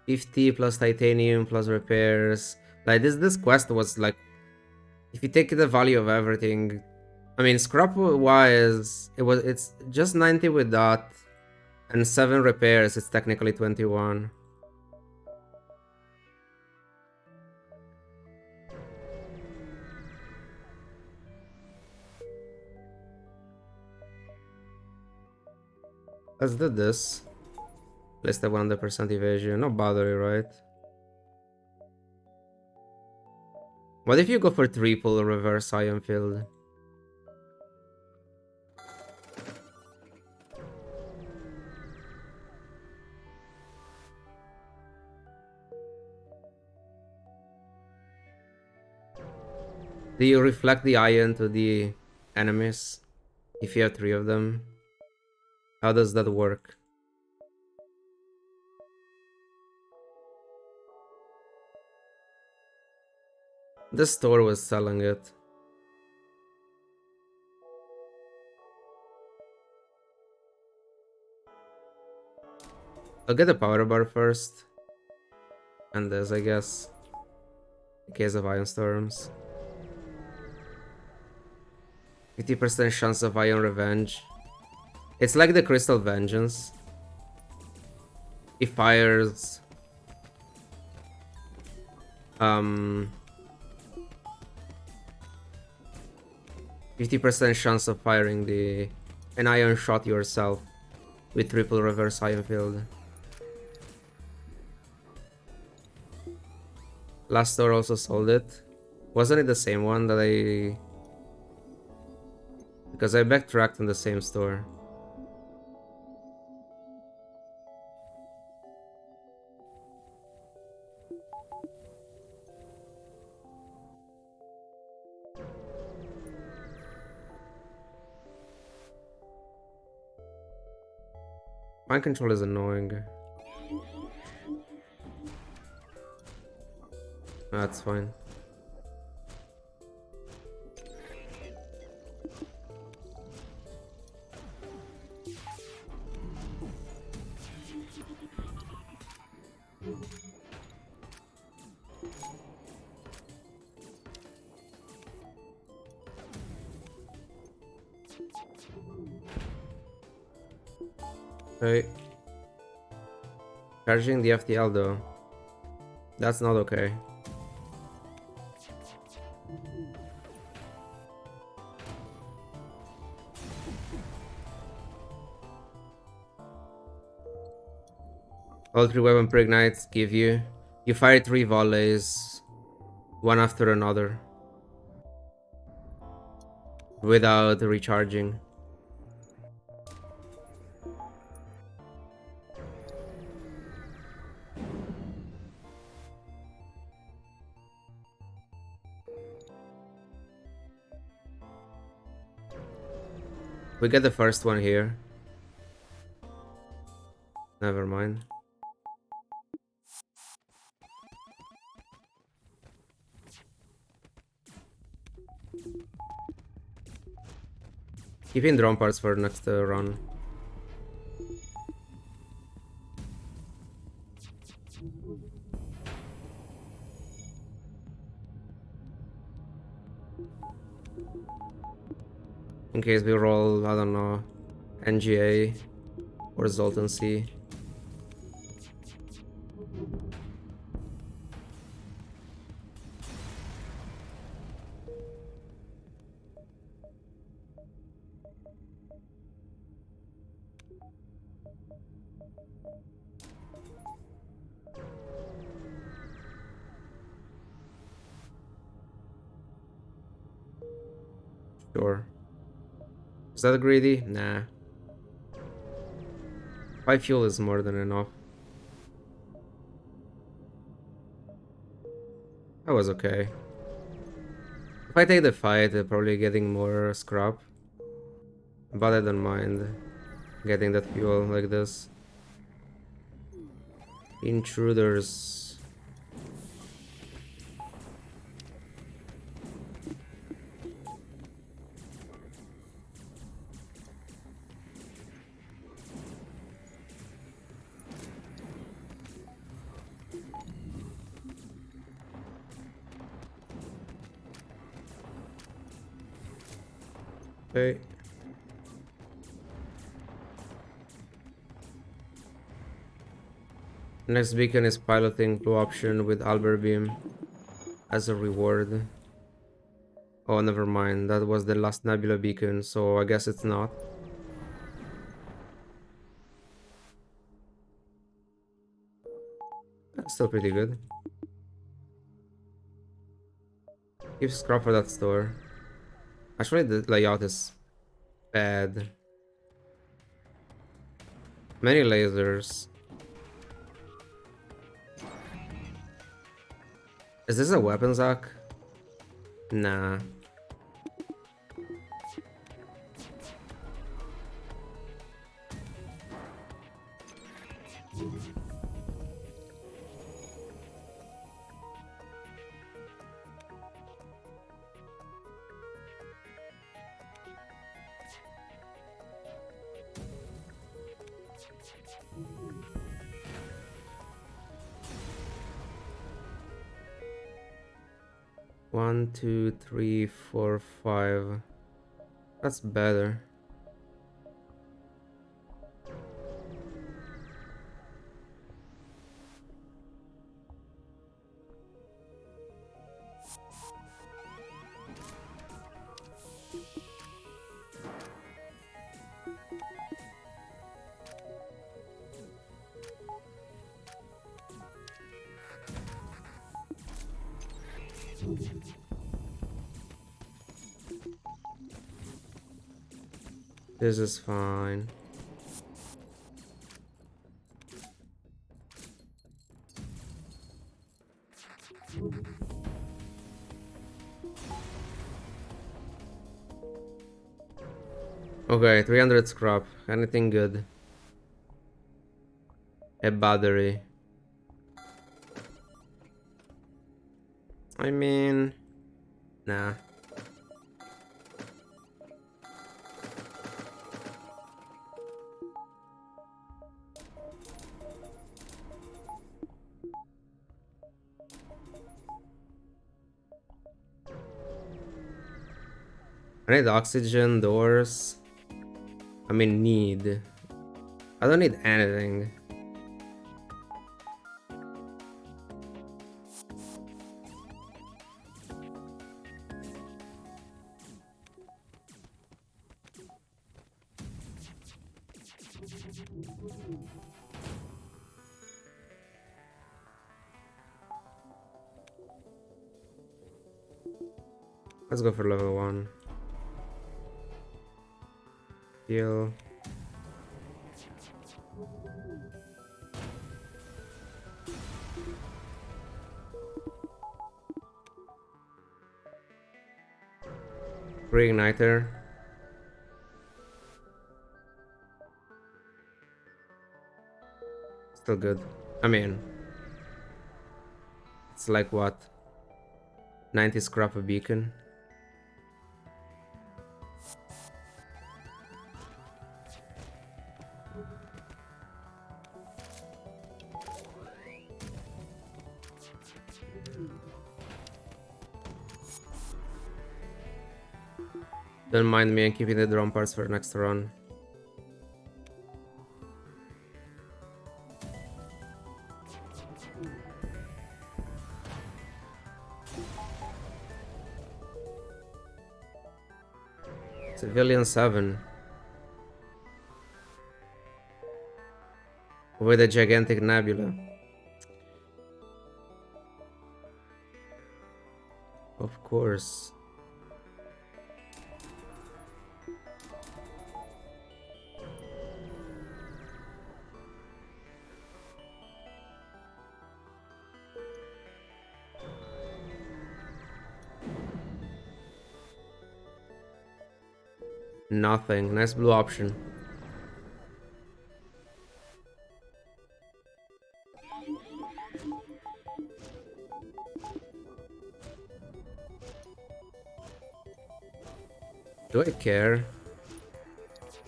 50 plus titanium plus repairs. Like this quest was like... If you take the value of everything... I mean, scrap wise, it's just 90 with that. And 7 repairs, it's technically 21. Let's do this. Less than 100% evasion. No battery, right? What if you go for triple reverse ion field? Do you reflect the ion to the enemies? If you have 3 of them? How does that work? This store was selling it. I'll get the power bar first. And this, I guess. In case of Ion Storms. 50% chance of Ion Revenge. It's like the Crystal Vengeance. It fires... 50% chance of firing an ion shot yourself with triple reverse ion field. Last store also sold it. Wasn't it the same one that I... Because I backtracked on the same store. Mind control is annoying. That's fine. Okay. Charging the FTL though. That's not okay. All 3 weapon pregnites give you fire 3 volleys, one after another, without recharging. We get the first one here. Never mind. Keeping drone parts for next run. In case we roll, I don't know, NGA or Zoltan C. Sure. Is that greedy? Nah. 5 fuel is more than enough. That was okay. If I take the fight, I'm probably getting more scrap. But I don't mind getting that fuel like this. Intruders. Okay. Next beacon is piloting blue option with Albert Beam as a reward. Oh, never mind. That was the last Nebula beacon, so I guess it's not. That's still pretty good. Keep scrap for that store. Actually, the layout is bad. Many lasers. Is this a weapon, Zach? Nah. 1, 2, 3, 4, 5. That's better. This is fine. Okay, 300 scrap. Anything good? A battery. I mean, nah. I need oxygen, doors. I mean, need. I don't need anything. Let's go for level 1. Heal. Reigniter. Still good. I mean, it's like what? 90 scrap a beacon. Don't mind me, I'm keeping the drone parts for next run. Civilian 7. With a gigantic nebula. Of course. Nothing. Nice blue option. Do I care?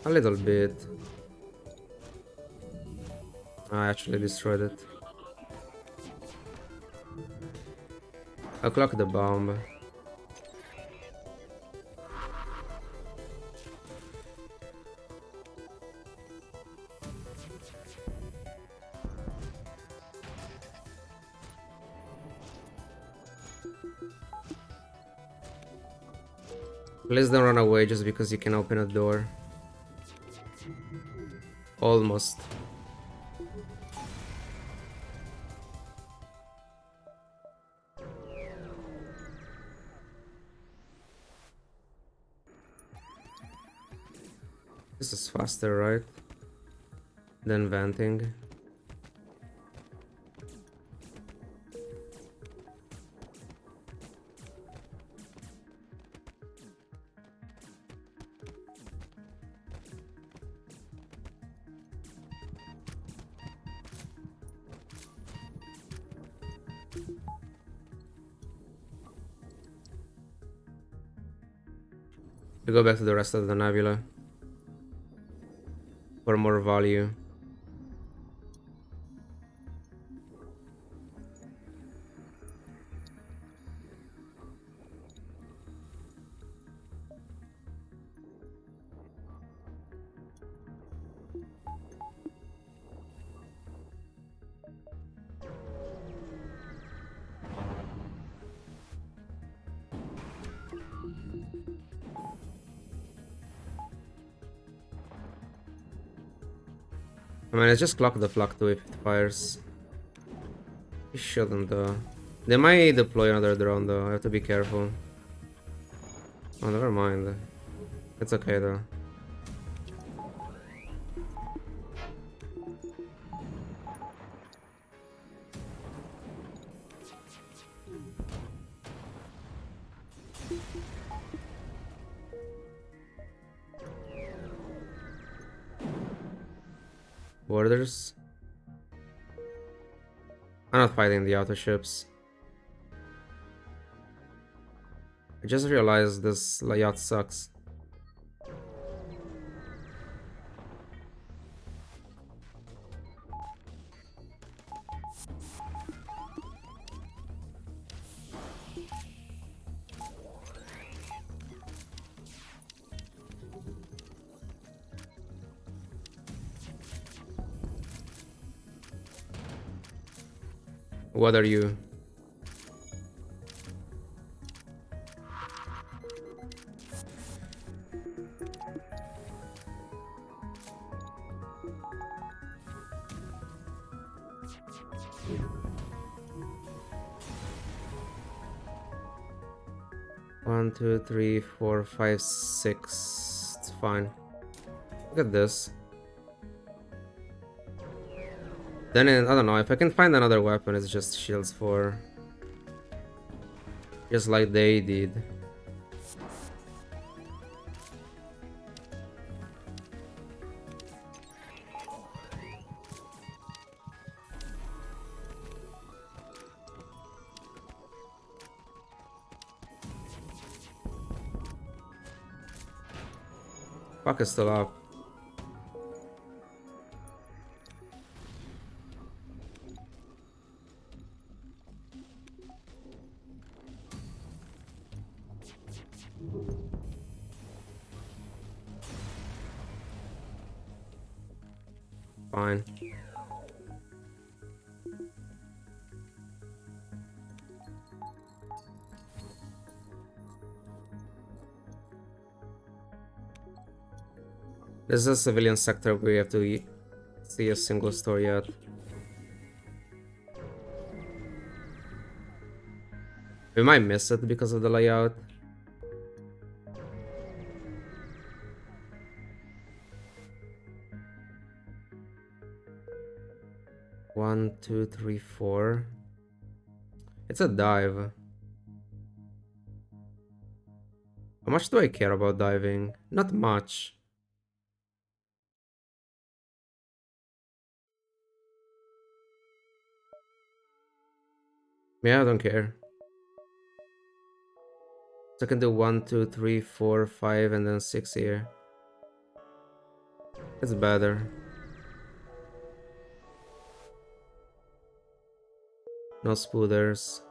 A little bit. I actually destroyed it. I'll clock the bomb. Please don't run away just because you can open a door. Almost. This is faster, right? Than venting. We go back to the rest of the nebula for more value. I mean, I just clock the flak too if it fires. He shouldn't though. They might deploy another drone though, I have to be careful. Oh, never mind. It's okay though. Borders. I'm not fighting the auto ships. I just realized this layout sucks. What are you? One, two, three, four, five, six. It's fine. Look at this. Then I don't know, if I can find another weapon, it's just shields for... Just like they did. Fuck is still up. Fine. This is a civilian sector where you have to see a single store yet. We might miss it because of the layout. One, two, three, four. It's a dive. How much do I care about diving? Not much. Yeah, I don't care. So I can do 1, 2, 3, 4, 5, and then 6 here. It's better. No spooders.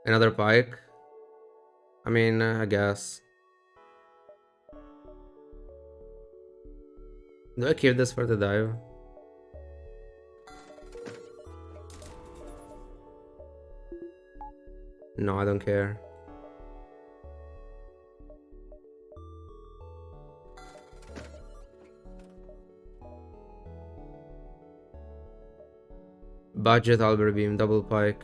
Another pike. I mean, I guess. Do I keep this for the dive? No, I don't care. Budget Albert Beam, double pike.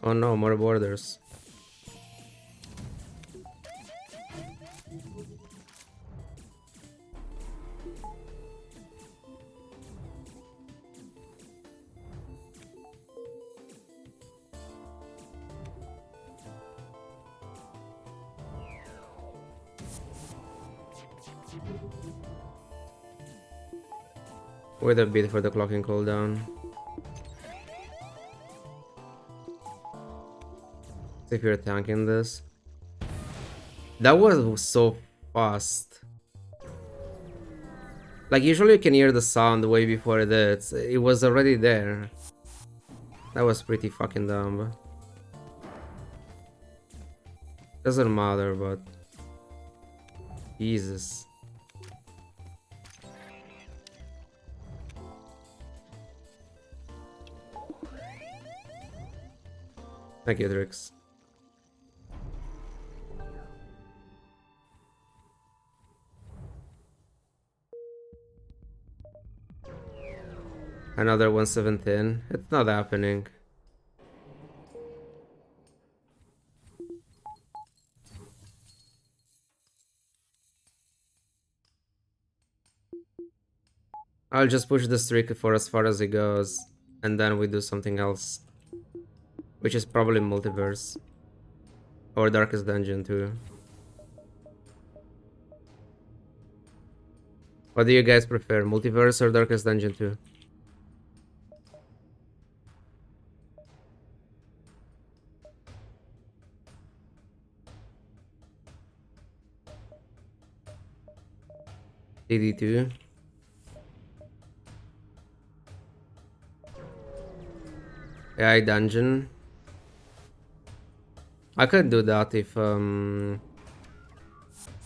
Oh no, more borders. Wait a bit for the clocking cooldown. See if you're tanking this. That was so fast. Like, usually you can hear the sound way before it is. It was already there. That was pretty fucking dumb. Doesn't matter, but... Jesus. Thank you, Drix. Another 117. It's not happening. I'll just push the streak for as far as it goes, and then we do something else. Which is probably Multiverse. Or Darkest Dungeon too. What do you guys prefer, Multiverse or Darkest Dungeon 2? DD2. AI Dungeon. I could do that if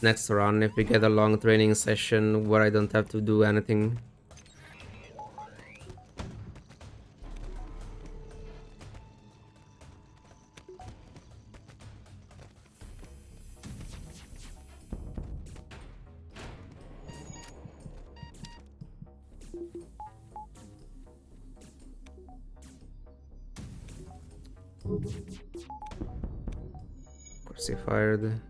next run, if we get a long training session where I don't have to do anything. Of course he fired.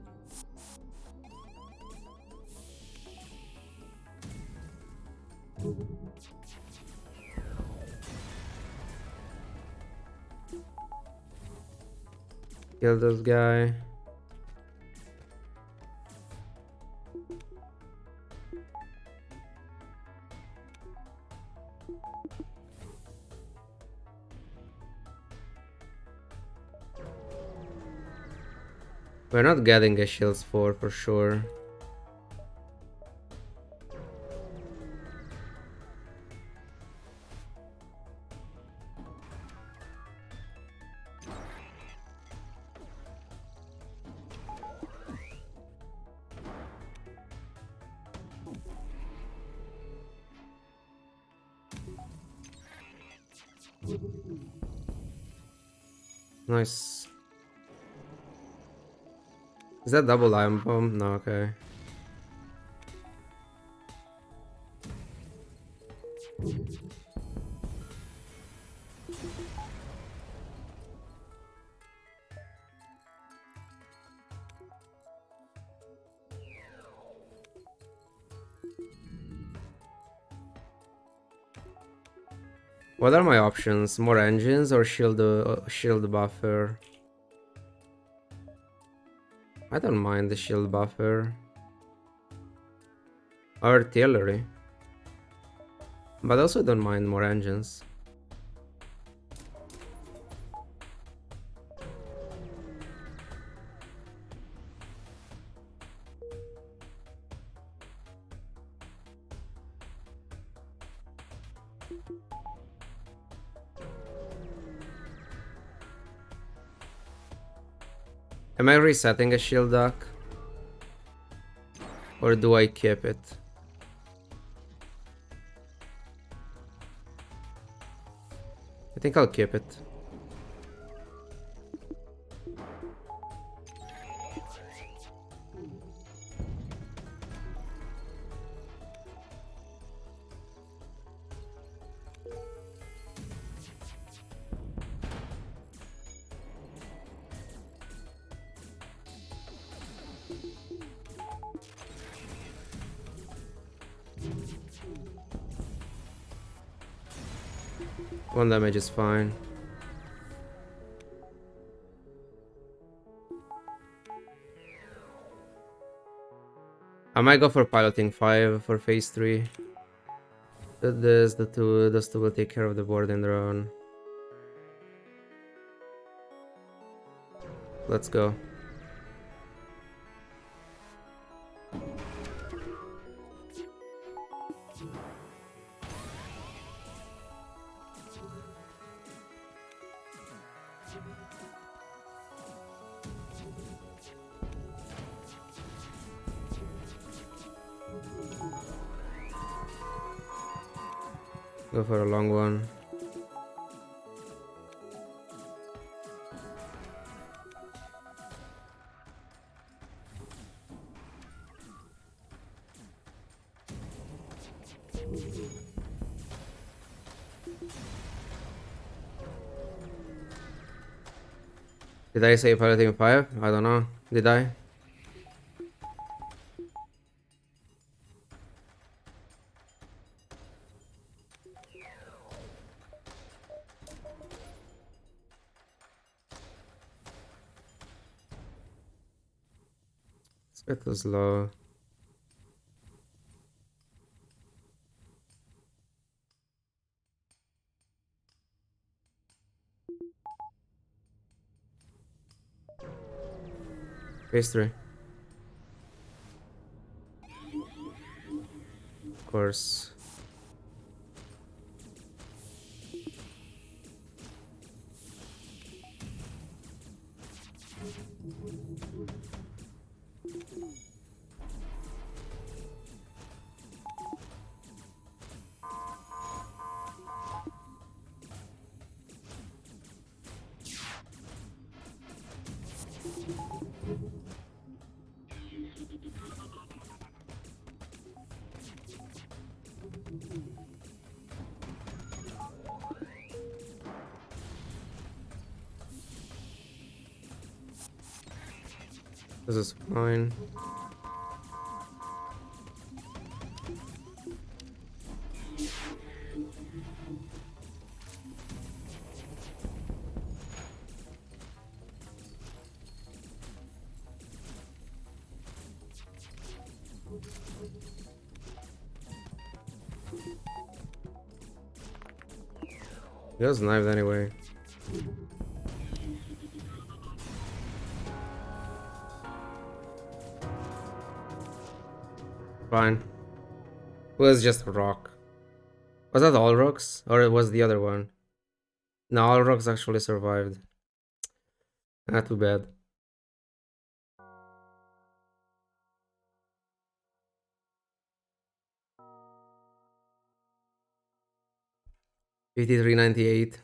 Kill this guy. We're not getting a shields for sure. Nice. Is that double iron bomb? No, okay. What are my options? More engines or shield buffer? I don't mind the shield buffer. Or artillery. But I also don't mind more engines. Am I resetting a shield dock? Or do I keep it? I think I'll keep it. One damage is fine. I might go for piloting 5 for phase 3. Those two will take care of the board in their own. Let's go. Go for a long one. Did I say piloting 5? I don't know. Did I? Let's get this low. Phase 3. Of course. This is fine. He was knifed anyway. Fine. It was just a rock. Was that all rocks? Or it was the other one? No, all rocks actually survived. Not too bad. 53.98.